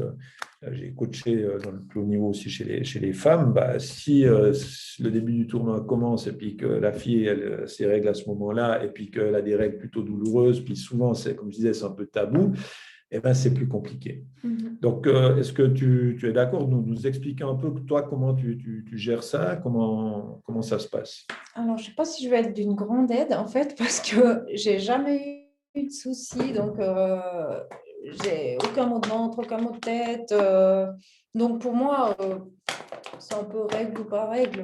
j'ai coaché dans le plus haut niveau aussi chez les femmes. Si le début du tournoi commence et puis que la fille elle ses règles à ce moment-là et puis qu'elle a des règles plutôt douloureuses, puis souvent, comme je disais, c'est un peu tabou, et ben, c'est plus compliqué. Donc, est-ce que tu es d'accord de nous expliquer un peu, toi, comment tu gères ça, comment ça se passe? Alors, je ne sais pas si je vais être d'une grande aide, en fait, parce que j'ai jamais eu de soucis. Donc, j'ai aucun mot de ventre, aucun mot de tête. Donc, pour moi, c'est un peu règle ou pas règle.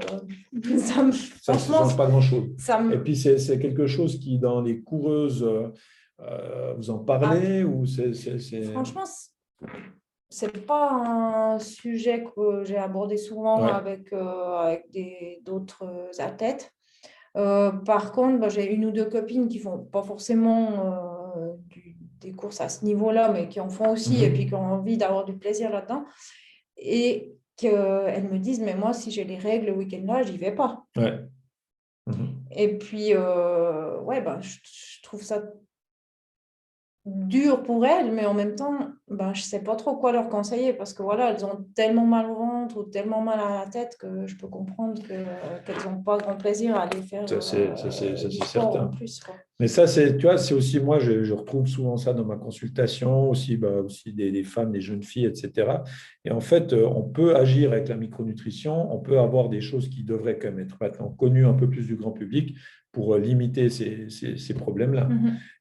Ça ne change pas grand-chose. Et puis, c'est quelque chose qui, dans les coureuses, vous en parlez ou franchement, c'est pas un sujet que j'ai abordé souvent avec d'autres athlètes. Par contre, j'ai une ou deux copines qui font pas forcément des courses à ce niveau-là, mais qui en font aussi et puis qui ont envie d'avoir du plaisir là-dedans. Et qu'elles me disent, mais moi, si j'ai les règles le week-end-là, j'y vais pas. Et puis, je trouve ça dur pour elles, mais en même temps, je ne sais pas trop quoi leur conseiller parce que voilà, elles ont tellement mal au ventre ou tellement mal à la tête que je peux comprendre qu'elles n'ont pas grand plaisir à aller faire c'est du sport certain. en plus, quoi. Mais ça, tu vois, c'est aussi, moi, je retrouve souvent ça dans ma consultation, aussi des femmes, des jeunes filles, etc. Et en fait, on peut agir avec la micronutrition, on peut avoir des choses qui devraient quand même être maintenant connues un peu plus du grand public pour limiter ces problèmes-là.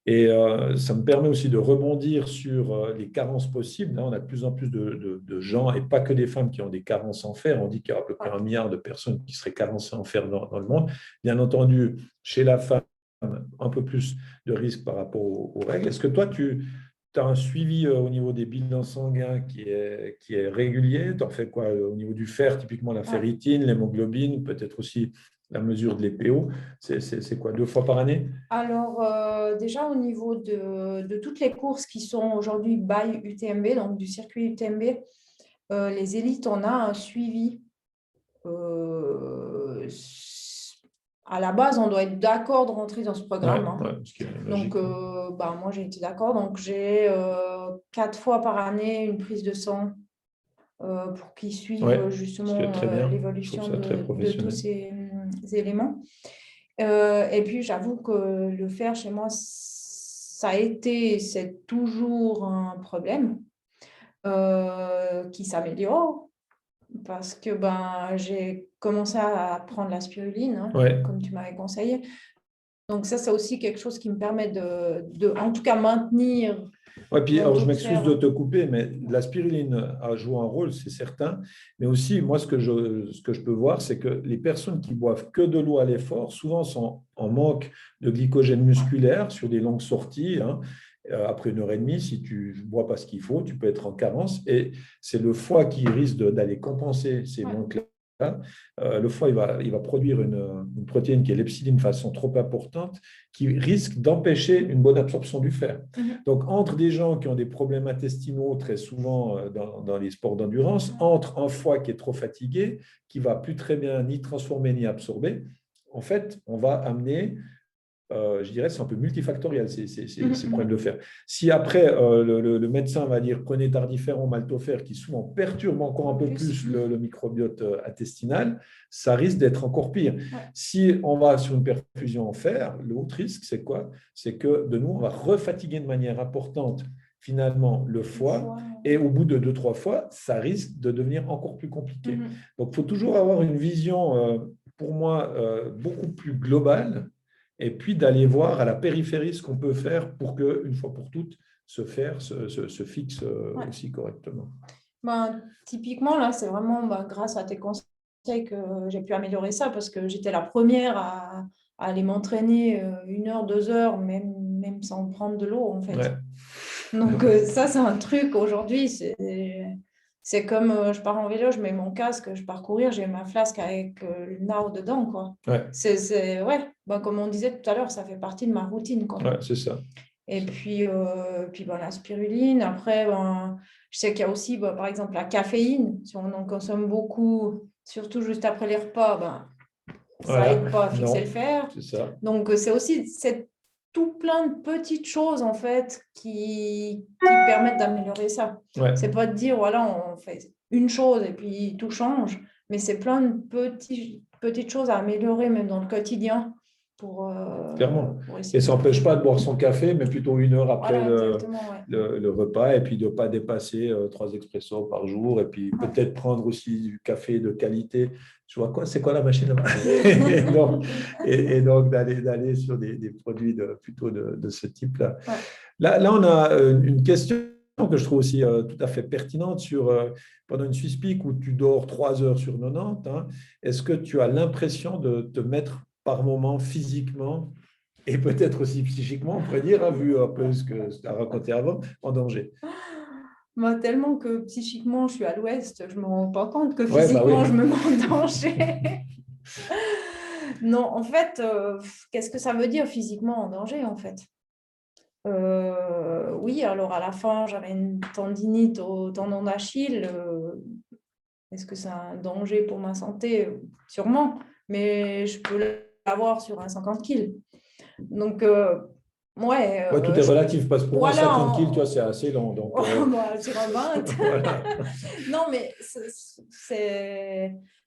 Et ça me permet aussi de rebondir sur les carences possibles. Là, on a de plus en plus de gens, et pas que des femmes, qui ont des carences en fer. On dit qu'il y a à peu près 1 milliard de personnes qui seraient carencées en fer dans le monde. Bien entendu, chez la femme, un peu plus de risque par rapport aux règles. Est-ce que toi, tu as un suivi au niveau des bilans sanguins qui est régulier? Tu en fais quoi au niveau du fer, typiquement la ferritine, l'hémoglobine, peut-être aussi la mesure de l'EPO? C'est quoi, 2 fois par année? Alors, déjà au niveau de toutes les courses qui sont aujourd'hui by UTMB, donc du circuit UTMB, les élites, on a un suivi. À la base, on doit être d'accord de rentrer dans ce programme. Donc, moi, j'ai été d'accord. Donc, j'ai 4 fois par année une prise de sang pour qu'ils suivent justement l'évolution de tous ces éléments. Et puis, j'avoue que le fer, chez moi, c'est toujours un problème qui s'améliore. Parce que j'ai commencé à prendre la spiruline, comme tu m'avais conseillé. Donc ça, c'est aussi quelque chose qui me permet en tout cas, maintenir. Puis, alors, je m'excuse de te couper, mais la spiruline a joué un rôle, c'est certain. Mais aussi, moi, ce que je peux voir, c'est que les personnes qui boivent que de l'eau à l'effort, souvent sont en manque de glycogène musculaire sur des longues sorties. Après 1 heure et demie, si tu ne bois pas ce qu'il faut, tu peux être en carence. Et c'est le foie qui risque d'aller compenser ces manques-là. Le foie, il va produire une protéine qui est l'epsiline de façon trop importante, qui risque d'empêcher une bonne absorption du fer. Donc, entre des gens qui ont des problèmes intestinaux, très souvent dans les sports d'endurance, entre un foie qui est trop fatigué, qui ne va plus très bien ni transformer ni absorber, en fait, on va amener... je dirais, c'est un peu multifactoriel, ces problèmes de fer. Si après, le médecin va dire prenez tardiféron, maltofère, qui souvent perturbe encore un peu plus le microbiote intestinal, ça risque d'être encore pire. Si on va sur une perfusion en fer, l'autre risque, c'est quoi? C'est que de nous, on va refatiguer de manière importante finalement le foie, et au bout de 2-3 fois, ça risque de devenir encore plus compliqué. Donc, il faut toujours avoir une vision, pour moi, beaucoup plus globale, et puis d'aller voir à la périphérie ce qu'on peut faire pour qu'une fois pour toutes, ce fer se fixe aussi correctement. Typiquement, là, c'est vraiment grâce à tes conseils que j'ai pu améliorer ça, parce que j'étais la première à aller m'entraîner 1 heure, 2 heures, même sans prendre de l'eau, en fait. Donc, ça, c'est un truc aujourd'hui. C'est comme je pars en vélo, je mets mon casque, je pars courir, j'ai ma flasque avec le Now dedans, quoi. Comme on disait tout à l'heure, ça fait partie de ma routine, quoi. C'est ça. Et puis la spiruline. Après, je sais qu'il y a aussi, par exemple, la caféine. Si on en consomme beaucoup, surtout juste après les repas, ça Voilà, n'aide pas à fixer non, le fer. c'est ça. Donc, c'est tout plein de petites choses, en fait, qui permettent d'améliorer ça. Ouais. C'est pas de dire, voilà, on fait une chose et puis tout change, mais c'est plein de petites choses à améliorer, même dans le quotidien, Clairement. pour Et essayer ça n'empêche de... pas de boire son café, mais plutôt 1 heure après Voilà, exactement, ouais. le repas, et puis de ne pas dépasser 3 expressos par jour, et puis peut-être prendre aussi du café de qualité. Je vois quoi, c'est quoi la machine là-bas? Et donc d'aller sur des produits plutôt de ce type-là. Ouais. Là, on a une question que je trouve aussi tout à fait pertinente sur pendant une Swiss Peak où tu dors 3 heures sur 90, hein, est-ce que tu as l'impression de te mettre par moment physiquement et peut-être aussi psychiquement, on pourrait dire, vu un peu ce que tu as raconté avant, en danger? Tellement que psychiquement, je suis à l'ouest, je ne me rends pas compte que Ouais, bah oui. physiquement, je me mets en danger. Non, en fait, qu'est-ce que ça veut dire physiquement en danger, en fait? Oui, alors à la fin, j'avais une tendinite au tendon d'Achille. Est-ce que c'est un danger pour ma santé? Sûrement, mais je peux l'avoir sur un 50 kg. Donc, ouais. Ouais, tout est relatif, parce que pour moi, Voilà, 50 kilos, tu vois, c'est assez long. Donc, sur un 20. voilà. Non, mais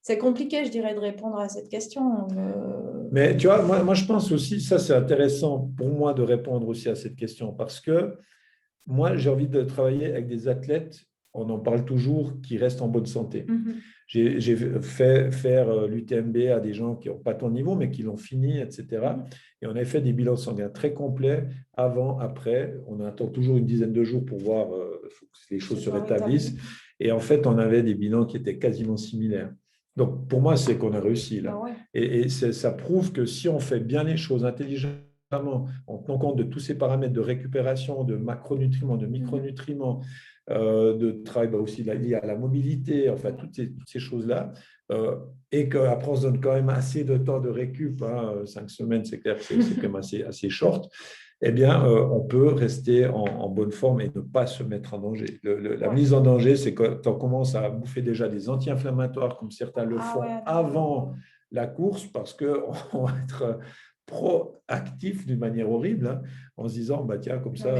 c'est compliqué, je dirais, de répondre à cette question. Mais tu vois, moi, je pense aussi, ça c'est intéressant pour moi de répondre aussi à cette question, parce que moi, j'ai envie de travailler avec des athlètes, on en parle toujours, qui restent en bonne santé. J'ai fait faire l'UTMB à des gens qui n'ont pas ton niveau, mais qui l'ont fini, etc. Et on avait fait des bilans sanguins très complets, avant, après. On attend toujours une dizaine de jours pour voir faut que les choses se rétablissent. Et en fait, on avait des bilans qui étaient quasiment similaires. Donc, pour moi, c'est qu'on a réussi là. Ouais. Et ça prouve que si on fait bien les choses intelligemment, en tenant compte de tous ces paramètres de récupération, de macronutriments, de micronutriments, de travail aussi lié à la mobilité, enfin, toutes ces choses-là, et qu'après, on se donne quand même assez de temps de récup, 5 semaines, c'est clair que c'est quand même assez short, eh bien, on peut rester en bonne forme et ne pas se mettre en danger. La mise en danger, c'est quand on commence à bouffer déjà des anti-inflammatoires, comme certains le font avant la course, parce qu'on va être proactif d'une manière horrible, en se disant, tiens, comme ça.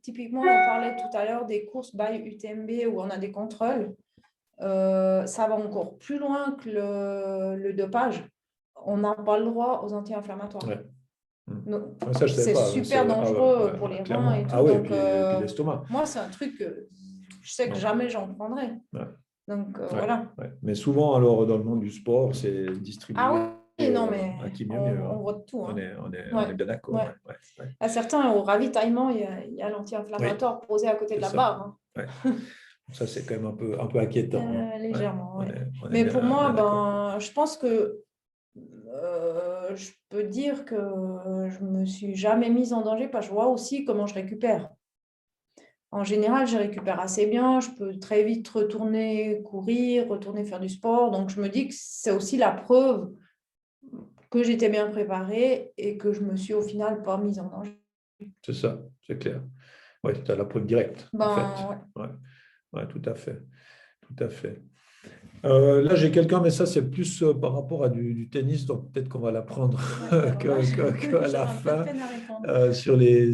Typiquement, on parlait tout à l'heure des courses by UTMB où on a des contrôles. Ça va encore plus loin que le dopage. On n'a pas le droit aux anti-inflammatoires. Ouais. C'est super dangereux pour les reins et tout. Et puis l'estomac. Moi, c'est un truc que je sais que jamais j'en prendrai. Donc, voilà. Ouais. Mais souvent, alors, dans le monde du sport, c'est distribué. Non, mais à qui mieux. On voit de tout. On est bien d'accord. À certains, au ravitaillement, il y a l'anti-inflammatoire posé à côté de la barre. Ça, c'est quand même un peu inquiétant. Légèrement, mais pour moi, je pense que je peux dire que je ne me suis jamais mise en danger parce que je vois aussi comment je récupère. En général, je récupère assez bien. Je peux très vite retourner courir, retourner faire du sport. Donc, je me dis que c'est aussi la preuve que j'étais bien préparée et que je me suis au final pas mise en danger. C'est ça, c'est clair. Oui, tu as la preuve directe, en fait. Ouais, tout à fait. Tout à fait. Là, j'ai quelqu'un, mais ça, c'est plus par rapport à du tennis, donc peut-être qu'on va l'apprendre qu'à la fin sur les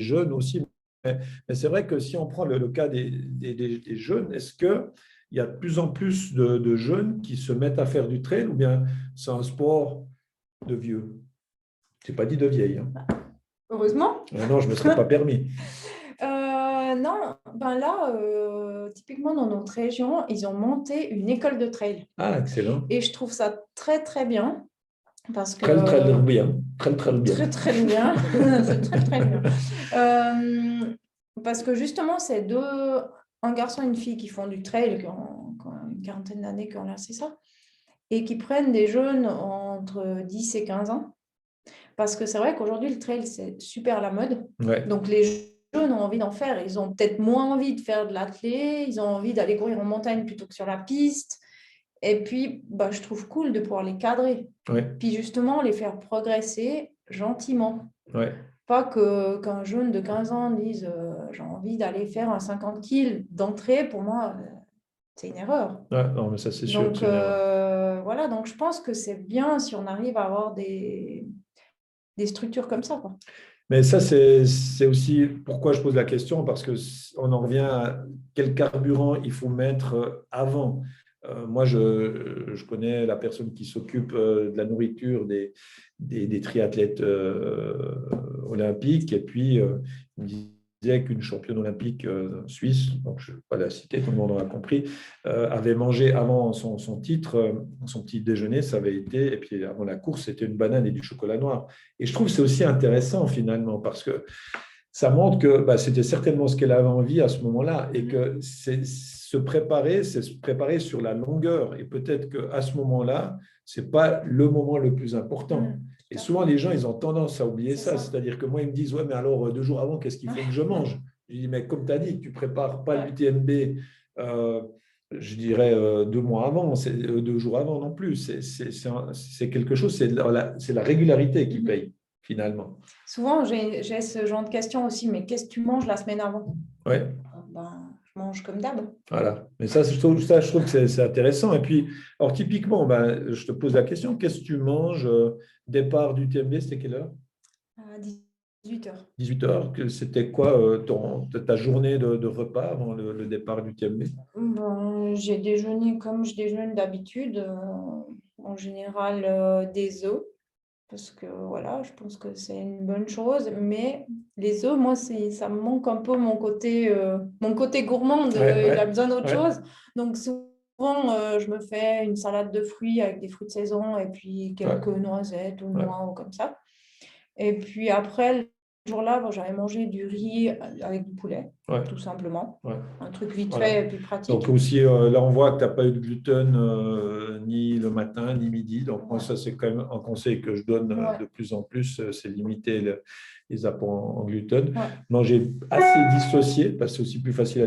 jeunes aussi. Mais c'est vrai que si on prend le cas des jeunes, est-ce qu'il y a de plus en plus de jeunes qui se mettent à faire du trail ou bien c'est un sport de vieux? Je n'ai pas dit de vieille. Heureusement. Non, je ne me serais pas permis. Non, là, typiquement dans notre région, ils ont monté une école de trail. Ah, excellent. Et je trouve ça très, très bien. Parce que, très bien. Très bien. C'est très, très bien. Parce que justement, c'est un garçon et une fille qui font du trail, qui ont une quarantaine d'années, qui ont lancé ça, et qui prennent des jeunes entre 10 et 15 ans. Parce que c'est vrai qu'aujourd'hui, le trail, c'est super à la mode. Ouais. Donc, les jeunes ont envie d'en faire. Ils ont peut-être moins envie de faire de l'athlé. Ils ont envie d'aller courir en montagne plutôt que sur la piste. Et puis, je trouve cool de pouvoir les cadrer. Ouais. Puis justement, les faire progresser gentiment. Ouais. pas qu'un jeune de 15 ans dise j'ai envie d'aller faire un 50 kills d'entrée. Pour moi, c'est une erreur. Ouais, non, mais ça, c'est sûr que Donc, c'est une erreur. voilà, donc je pense que c'est bien si on arrive à avoir des structures comme ça, quoi. Mais ça, c'est aussi pourquoi je pose la question, parce qu'on en revient à quel carburant il faut mettre avant. Moi, je connais la personne qui s'occupe de la nourriture des triathlètes olympiques, et puis il me disait qu'une championne olympique suisse, donc je ne vais pas la citer, tout le monde en a compris, avait mangé avant son titre, son petit déjeuner, ça avait été, et puis avant la course, c'était une banane et du chocolat noir. Et je trouve que c'est aussi intéressant finalement parce que ça montre que c'était certainement ce qu'elle avait envie à ce moment-là et que c'est se préparer sur la longueur. Et peut-être qu'à ce moment-là, ce n'est pas le moment le plus important. Et souvent, les gens, ils ont tendance à oublier ça. C'est-à-dire que moi, ils me disent, ouais, mais alors 2 jours avant, qu'est-ce qu'il faut que je mange? Je dis, mais comme tu as dit, tu ne prépares pas l'UTMB. Je dirais 2 mois avant, 2 jours avant non plus. C'est quelque chose, c'est la régularité qui paye finalement. Souvent, j'ai ce genre de questions aussi, mais qu'est-ce que tu manges la semaine avant? Ouais, Je mange comme d'hab. voilà. Mais ça, je trouve que c'est intéressant. Et puis, alors typiquement, je te pose la question, qu'est-ce que tu manges départ du TMB, c'était quelle heure? À 18h. 18h. C'était quoi ta journée de repas avant le départ du TMB? J'ai déjeuné comme je déjeune d'habitude, en général des œufs, parce que voilà, je pense que c'est une bonne chose. Mais les œufs, moi, ça me manque un peu mon côté gourmand. Il a besoin d'autre chose. Donc souvent, je me fais une salade de fruits avec des fruits de saison et puis quelques noisettes ou noix ou comme ça. Et puis après, le jour-là, j'avais mangé du riz avec du poulet, tout simplement. Un truc vite fait et puis pratique. Donc aussi, là, on voit que tu n'as pas eu de gluten ni le matin, ni midi. Donc moi, ça, c'est quand même un conseil que je donne de plus en plus, c'est limiter les apports en gluten. Manger assez dissocié, parce que c'est aussi plus facile à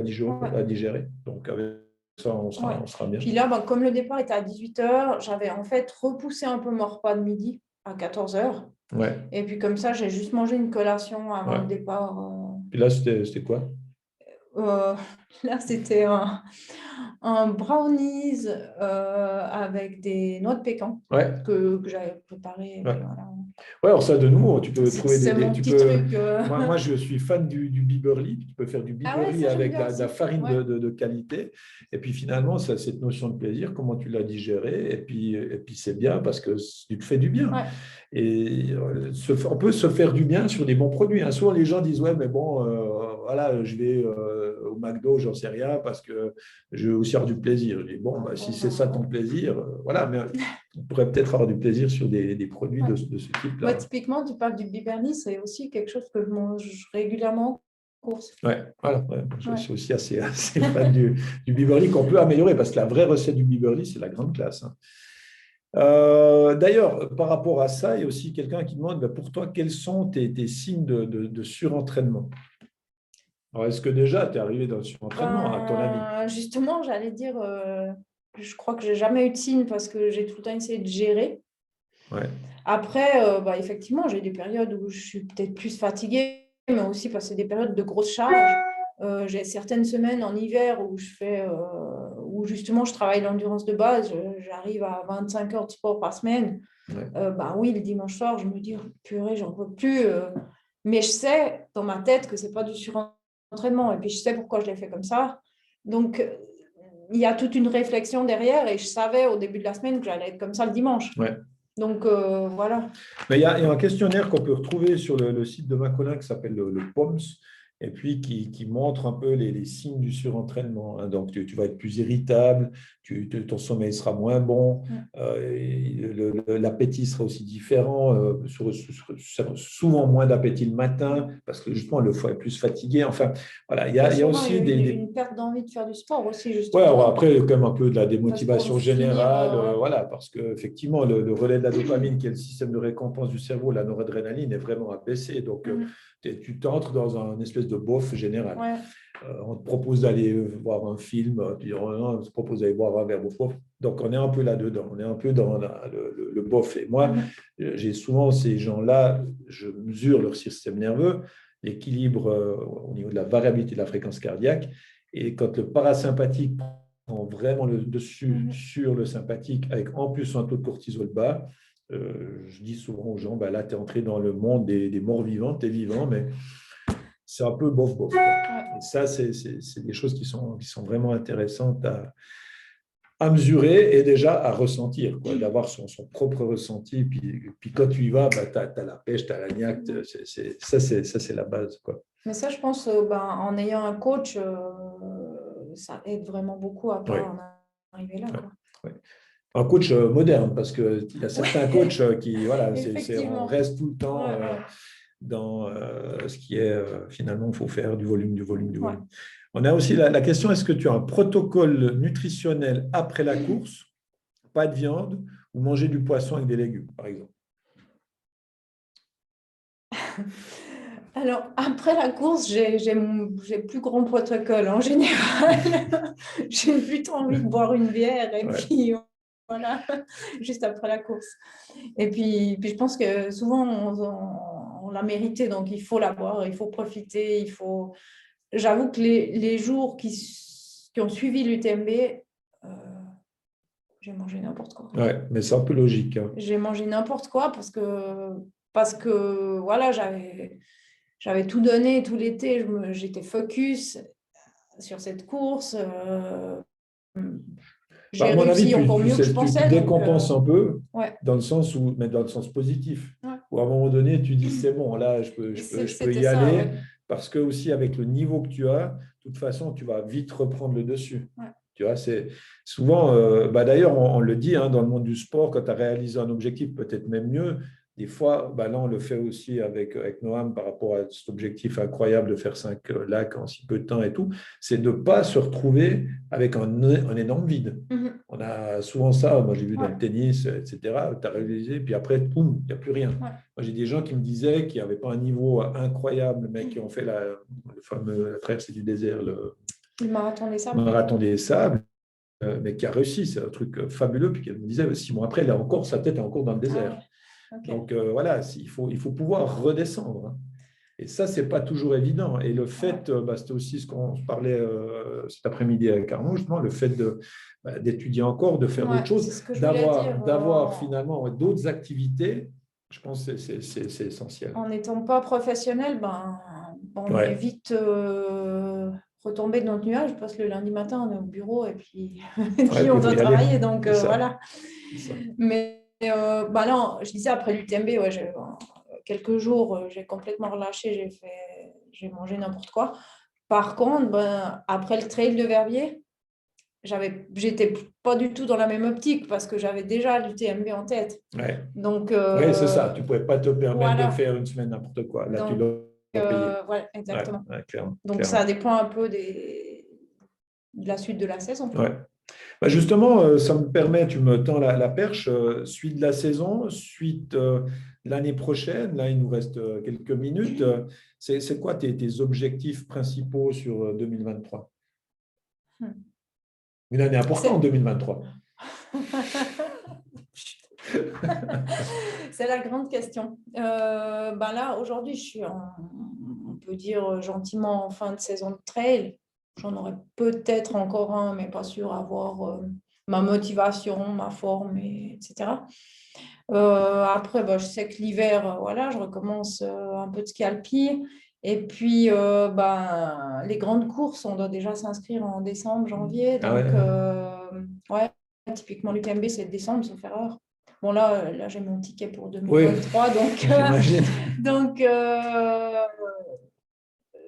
digérer. Donc avec ça, on sera bien. Puis là, comme le départ était à 18h, j'avais en fait repoussé un peu mon repas de midi à 14h. Et puis comme ça, j'ai juste mangé une collation avant le départ. Puis là, c'était quoi? Là, c'était un brownies avec des noix de pécan que j'avais préparé. Voilà. Alors ça, de nouveau, tu peux trouver c'est mon petit truc. Moi, je suis fan du Biberly. Tu peux faire du Biberly avec de la farine de qualité. Et puis finalement, ça, cette notion de plaisir, comment tu l'as digéré. Et puis c'est bien parce que tu te fais du bien. Et on peut se faire du bien sur des bons produits. Souvent, les gens disent, ouais, mais bon, voilà, je vais au McDo, j'en sais rien, parce que je veux aussi avoir du plaisir. Je dis, bon, si c'est ça ton plaisir, voilà, mais on pourrait peut-être avoir du plaisir sur des produits de ce type-là. Typiquement, tu parles du Biberly, c'est aussi quelque chose que je mange régulièrement en course. Je suis aussi assez fan du Biberly qu'on peut améliorer, parce que la vraie recette du Biberly, c'est la grande classe. D'ailleurs, par rapport à ça, il y a aussi quelqu'un qui demande, pour toi, quels sont tes signes de surentraînement? Alors, est-ce que déjà, tu es arrivé dans le surentraînement, à ton avis? Justement, j'allais dire, je crois que je n'ai jamais eu de signe parce que j'ai tout le temps essayé de gérer. Après, effectivement, j'ai des périodes où je suis peut-être plus fatiguée, mais aussi parce que c'est des périodes de grosse charge. J'ai certaines semaines en hiver où justement je travaille l'endurance de base, j'arrive à 25 heures de sport par semaine. Oui, le dimanche soir, je me dis, purée, j'en peux plus. Mais je sais dans ma tête que c'est pas du surentraînement. Et puis je sais pourquoi je l'ai fait comme ça. Donc, il y a toute une réflexion derrière et je savais au début de la semaine que j'allais être comme ça le dimanche. Donc, voilà. Mais il y a un questionnaire qu'on peut retrouver sur le site de Macolin qui s'appelle le POMS, et puis qui montre un peu les signes du surentraînement. Donc, tu vas être plus irritable, ton sommeil sera moins bon, l'appétit sera aussi différent, souvent moins d'appétit le matin, parce que justement, le foie est plus fatigué. Enfin, voilà, il y a aussi une perte d'envie de faire du sport aussi, justement. Après, quand même un peu de la démotivation générale, voilà, parce qu'effectivement, le relais de la dopamine, qui est le système de récompense du cerveau, la noradrénaline, est vraiment abaissé. Donc, tu t'entres dans une espèce espèce de bof général. Ouais. On te propose d'aller voir un film, tu dis, oh non, on te propose d'aller voir un verre au bof. Donc, on est un peu là-dedans, on est un peu dans le bof. Et moi, j'ai souvent ces gens-là, je mesure leur système nerveux, l'équilibre au niveau de la variabilité de la fréquence cardiaque. Et quand le parasympathique prend vraiment le dessus sur le sympathique, avec en plus un taux de cortisol bas, je dis souvent aux gens, là, tu es entré dans le monde des morts vivants, tu es vivant, mais c'est un peu bof-bof. Et ça, c'est des choses qui sont vraiment intéressantes à mesurer et déjà à ressentir, d'avoir son propre ressenti. Puis quand tu y vas, tu as la pêche, tu as la niaque. Ça, c'est la base. Mais ça, je pense, en ayant un coach, ça aide vraiment beaucoup à ne pas en arriver là. Ouais. Un coach moderne, parce qu'il y a certains coachs qui, voilà, on reste tout le temps dans ce qui est, finalement, il faut faire du volume, du volume, du volume. On a aussi la question, est-ce que tu as un protocole nutritionnel après la course, pas de viande, ou manger du poisson avec des légumes, par exemple? Alors, après la course, j'ai plus grand protocole en général. J'ai plutôt envie de boire une bière et puis voilà, juste après la course. Et puis je pense que souvent, on l'a mérité, donc il faut la boire, il faut profiter, il faut... J'avoue que les jours qui ont suivi l'UTMB, j'ai mangé n'importe quoi. Ouais, mais c'est un peu logique. J'ai mangé n'importe quoi parce que voilà, j'avais tout donné tout l'été, j'étais focus sur cette course. J'ai réussi encore mieux que je pensais. Tu décompenses un peu, dans le sens mais dans le sens positif. Où à un moment donné, tu dis c'est bon, là, je peux y aller. Parce que aussi, avec le niveau que tu as, de toute façon, tu vas vite reprendre le dessus. Tu vois, c'est souvent, d'ailleurs, on le dit dans le monde du sport, quand tu as réalisé un objectif, peut-être même mieux. Des fois, là, on le fait aussi avec Noam par rapport à cet objectif incroyable de faire 5 lacs en si peu de temps et tout, c'est de ne pas se retrouver avec un énorme vide. On a souvent ça, moi j'ai vu dans le tennis, etc. Tu as réalisé, puis après, boum, il n'y a plus rien. Moi, j'ai des gens qui me disaient qu'ils n'avaient pas un niveau incroyable, mais qui ont fait le fameux traversée du désert, le marathon des sables. Mais qui a réussi, c'est un truc fabuleux. Puis elle me disait, 6 mois après, sa tête est encore dans le désert. Donc voilà, il faut pouvoir redescendre. Et ça, ce n'est pas toujours évident. Et le fait, c'était aussi ce qu'on parlait cet après-midi avec Arnaud, justement, le fait d'étudier encore, de faire d'autres choses, d'avoir finalement d'autres activités, je pense que c'est essentiel. En n'étant pas professionnel, on est vite retombé dans notre nuage parce que le lundi matin, on est au bureau et puis on doit travailler. Donc voilà. Mais non, je disais après l'UTMB, quelques jours, j'ai complètement relâché, j'ai mangé n'importe quoi. Par contre, après le trail de Verbier, j'étais pas du tout dans la même optique parce que j'avais déjà l'UTMB en tête. Donc, oui, c'est ça. Tu ne pouvais pas te permettre de faire une semaine n'importe quoi. Là, tu l'as payé. Voilà, exactement. Clairement, donc, ça dépend un peu de la suite de la saison. Justement, ça me permet, tu me tends la perche, suite de la saison, suite l'année prochaine. Là, il nous reste quelques minutes. C'est quoi tes objectifs principaux sur 2023 ? Une année importante en 2023. C'est la grande question. Là, aujourd'hui, je suis, on peut dire gentiment, en fin de saison de trail. J'en aurais peut-être encore un, mais pas sûr, à voir ma motivation, ma forme, etc. Après, je sais que l'hiver, je recommence un peu de ski alpi. Et puis, les grandes courses, on doit déjà s'inscrire en décembre, janvier. Donc, typiquement, l'UTMB, c'est décembre, sauf erreur. Bon, là j'ai mon ticket pour 2023. Donc,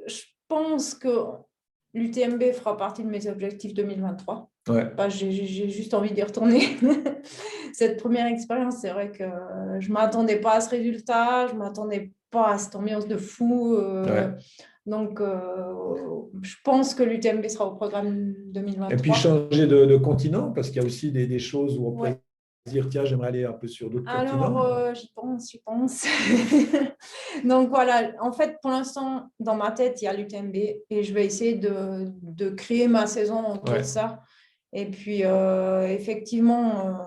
je pense que l'UTMB fera partie de mes objectifs 2023. J'ai juste envie d'y retourner. Cette première expérience, c'est vrai que je ne m'attendais pas à ce résultat, je ne m'attendais pas à cette ambiance de fou. Donc, je pense que l'UTMB sera au programme 2023. Et puis changer de continent, parce qu'il y a aussi des choses où on pourrait dire, tiens, j'aimerais aller un peu sur d'autres continents. Alors, j'y pense. Donc voilà, en fait, pour l'instant, dans ma tête, il y a l'UTMB et je vais essayer de créer ma saison autour de ça. Et puis, effectivement,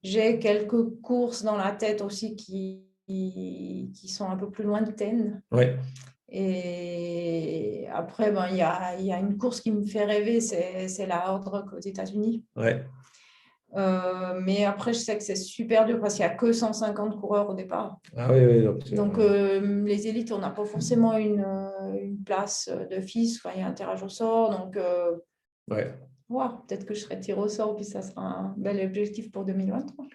j'ai quelques courses dans la tête aussi qui sont un peu plus lointaines. Ouais. Et après, ben, il y a une course qui me fait rêver, c'est la Hard Rock aux États-Unis. Ouais. Mais après, je sais que c'est super dur parce qu'il n'y a que 150 coureurs au départ. Ah oui, oui. Donc, les élites, on n'a pas forcément une place de fixe. Enfin, il y a un tirage au sort. Donc, peut-être que je serai tiré au sort, puis ça sera un bel objectif pour 2023.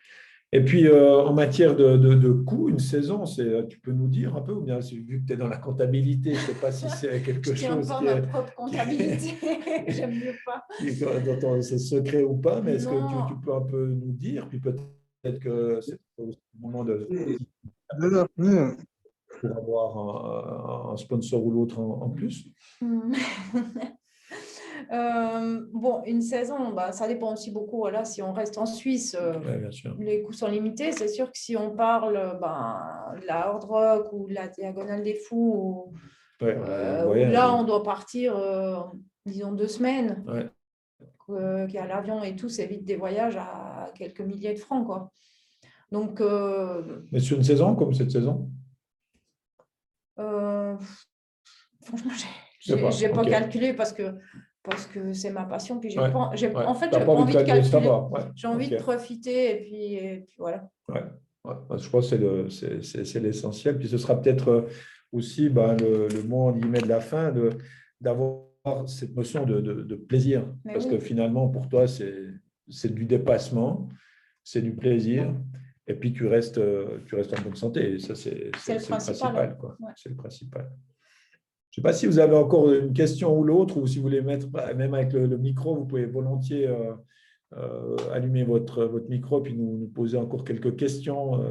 Et puis, en matière de coûts, une saison, tu peux nous dire un peu, ou bien vu que tu es dans la comptabilité, je ne sais pas si c'est quelque chose qui est… ma propre comptabilité, j'aime mieux pas. C'est secret ou pas, mais est-ce que tu Non. peux un peu nous dire, puis peut-être que c'est le moment pour avoir un sponsor ou l'autre en plus. Bon, une saison, bah, ça dépend aussi beaucoup. Voilà, si on reste en Suisse, Bien sûr. les coûts sont limités. C'est sûr que si on parle de la Hard Rock ou de la Diagonale des Fous, où là, on doit partir, disons, 2 semaines, qu'il y a l'avion et tout, c'est vite des voyages à quelques milliers de francs, quoi. Donc, mais sur une saison comme cette saison? Franchement, j'ai pas calculé parce que c'est ma passion. Puis en fait, j'ai pas envie de calculer. J'ai envie de profiter et puis voilà. Je pense que c'est l'essentiel. Puis ce sera peut-être aussi le mot en guillemets de la fin, d'avoir cette notion de plaisir. Parce que finalement, pour toi, c'est du dépassement, c'est du plaisir. Et puis, tu restes en bonne santé. Et ça, c'est le principal. C'est le principal. Je ne sais pas si vous avez encore une question ou l'autre, ou si vous voulez mettre, même avec le micro, vous pouvez volontiers allumer votre micro puis nous poser encore quelques questions.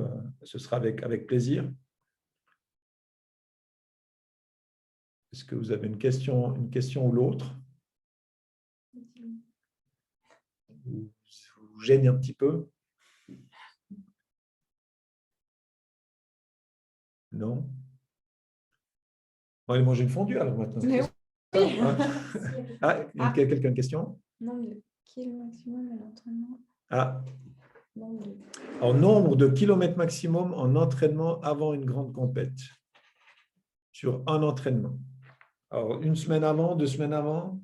Ce sera avec plaisir. Est-ce que vous avez une question ou l'autre? Vous gêne un petit peu? Non? On va aller manger une fondue alors maintenant. Mais oui. Quelqu'un a une question? Nombre de kilomètres maximum à l'entraînement. En nombre de kilomètres maximum en entraînement avant une grande compète. Sur un entraînement. Alors, 1 semaine avant, 2 semaines avant?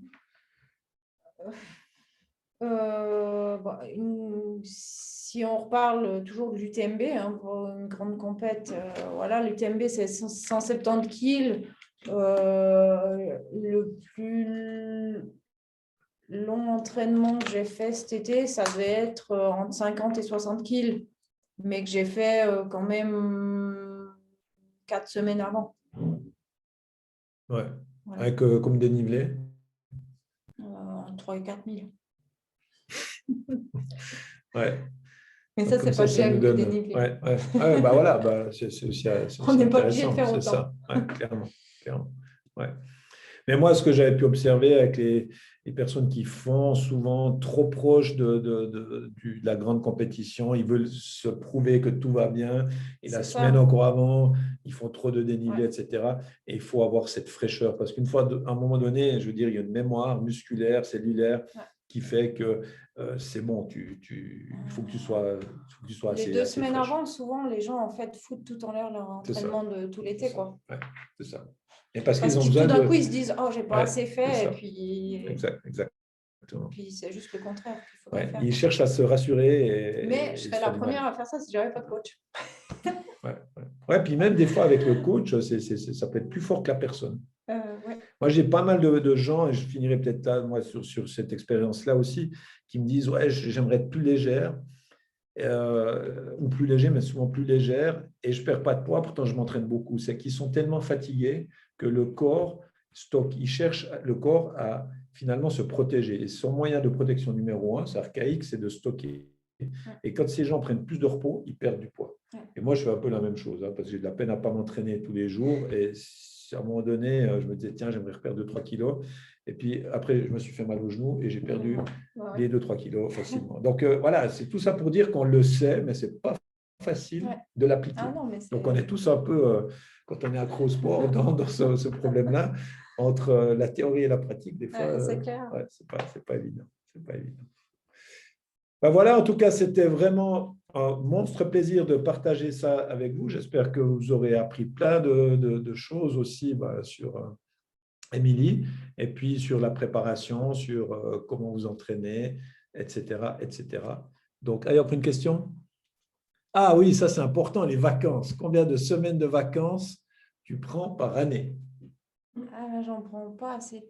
Si on reparle toujours de l'UTMB, pour une grande compète, voilà, l'UTMB c'est 170 kg. Le plus long entraînement que j'ai fait cet été, ça devait être entre 50 et 60 kg, mais que j'ai fait quand même 4 semaines avant. Ouais. Voilà. Avec comme dénivelé 3 et 4 000. Ouais. Mais ça, c'est pas cher de dénivelé. Voilà, c'est aussi on n'est pas obligé de faire autant. C'est ça, clairement. Ouais. Mais moi, ce que j'avais pu observer avec les personnes qui font souvent trop proche de la grande compétition, ils veulent se prouver que tout va bien. Et la semaine encore avant, ils font trop de dénivelé, etc. Et il faut avoir cette fraîcheur. Parce qu'une fois, à un moment donné, je veux dire, il y a une mémoire musculaire, cellulaire, qui fait que c'est bon, il faut que tu sois assez. Les 2 semaines avant, souvent, les gens en fait foutent tout en l'air leur entraînement de tout l'été. C'est ça. Et parce qu'ils ont tout besoin d'un coup, ils se disent « Oh, j'ai pas assez fait. » Et puis… Exactement. Puis c'est juste le contraire qu'il faudrait faire. Ils cherchent à se rassurer. Mais je serais la première à faire ça si je n'avais pas de coach. Puis même des fois, avec le coach, ça peut être plus fort que la personne. Ouais. Moi, j'ai pas mal de gens, et je finirai peut-être là, moi, sur cette expérience-là aussi, qui me disent « Ouais, j'aimerais être plus légère. » ou plus léger, mais souvent plus légère, et je ne perds pas de poids, pourtant je m'entraîne beaucoup. C'est qu'ils sont tellement fatigués que le corps stocke. Ils cherchent le corps à finalement se protéger. Et son moyen de protection numéro 1, c'est archaïque, c'est de stocker. Et quand ces gens prennent plus de repos, ils perdent du poids. Et moi, je fais un peu la même chose, parce que j'ai de la peine à ne pas m'entraîner tous les jours. Et à un moment donné, je me disais, tiens, j'aimerais reperdre 2-3 kilos. Et puis après, je me suis fait mal au genou et j'ai perdu les 2-3 kilos facilement. Donc voilà, c'est tout ça pour dire qu'on le sait, mais ce n'est pas facile Ouais. de l'appliquer. Ah non, mais Donc, on est tous un peu, quand on est accro au sport, dans ce problème-là, entre la théorie et la pratique, des fois, c'est clair. ouais, c'est pas évident. C'est pas évident. Ben voilà, en tout cas, c'était vraiment un monstre plaisir de partager ça avec vous. J'espère que vous aurez appris plein de choses aussi sur Émilie, et puis sur la préparation, sur comment vous entraîner, etc., etc. Donc, allez, on prend une question. Ah oui, ça c'est important, les vacances. Combien de semaines de vacances tu prends par année? Ah, j'en prends pas assez.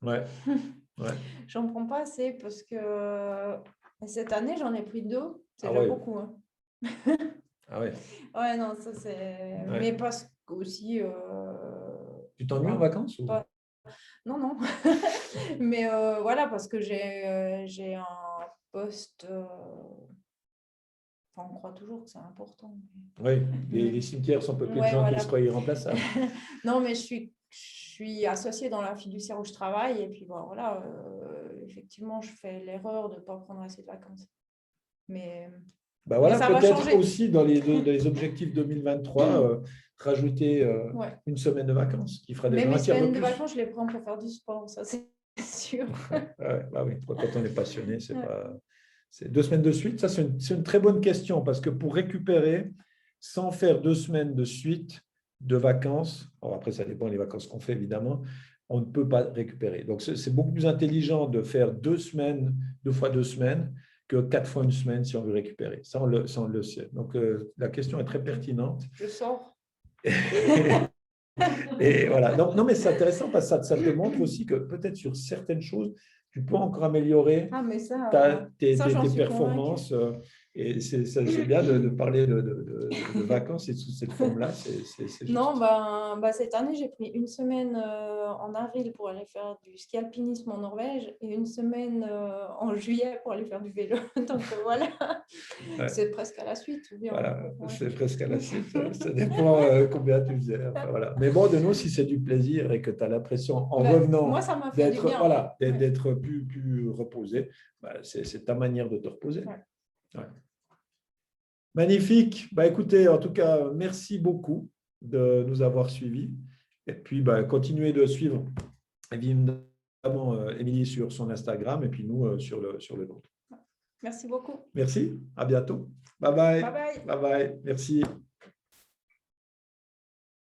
Ouais, ouais. J'en prends pas assez parce que cette année, j'en ai pris 2. C'est Ah déjà ouais. beaucoup. Hein. Ah ouais. Ouais, non, ça c'est. Ouais. Mais parce qu'aussi. Tu t'ennuies en vacances ou... Pas... Non, non. Mais voilà, parce que j'ai un poste. Enfin, on croit toujours que c'est important. Oui, les cimetières sont peuplés de Ouais, gens qui voilà. se croient irremplaçables. Non, mais je suis associée dans la fiduciaire où je travaille. Et puis, bon, voilà, effectivement, je fais l'erreur de ne pas prendre assez de vacances. Mais Voilà, ça va peut-être changer. aussi dans les objectifs 2023, rajouter Ouais. une semaine de vacances qui fera Mais déjà mes un tiers de semaines de plus. vacances, je les prends pour faire du sport, ça c'est sûr. Bah oui, quand on est passionné, c'est Ouais. pas. C'est 2 semaines de suite. Ça, c'est une très bonne question parce que pour récupérer, sans faire 2 semaines de suite de vacances, alors après, ça dépend des vacances qu'on fait évidemment, on ne peut pas récupérer. Donc, c'est beaucoup plus intelligent de faire 2 semaines, 2 fois 2 semaines, que 4 fois une semaine si on veut récupérer. Ça, on le sait. Donc, la question est très pertinente. Je sors. Et voilà. Donc, non, mais c'est intéressant parce que ça te montre aussi que peut-être sur certaines choses, tu peux encore améliorer Ah, mais ça, j'en tes suis convaincue. performances. Et c'est bien de parler de vacances et sous cette forme-là. C'est juste. Non, cette année, j'ai pris une semaine en avril pour aller faire du ski alpinisme en Norvège et une semaine en juillet pour aller faire du vélo. Donc voilà, Ouais. c'est presque à la suite. Ou bien, Voilà, ouais. c'est presque à la suite. Ça dépend combien tu faisais. Enfin, voilà. Mais bon, de nous, si c'est du plaisir et que tu as l'impression, en revenant, moi, ça m'a fait du bien. voilà, Ouais. d'être plus reposé, c'est ta manière de te reposer. Ouais. Ouais. Magnifique. Écoutez, en tout cas, merci beaucoup de nous avoir suivis. Et puis, continuez de suivre évidemment Émilie sur son Instagram et puis nous sur le nôtre. Merci beaucoup. Merci. À bientôt. Bye bye. Bye bye. Bye bye. Merci.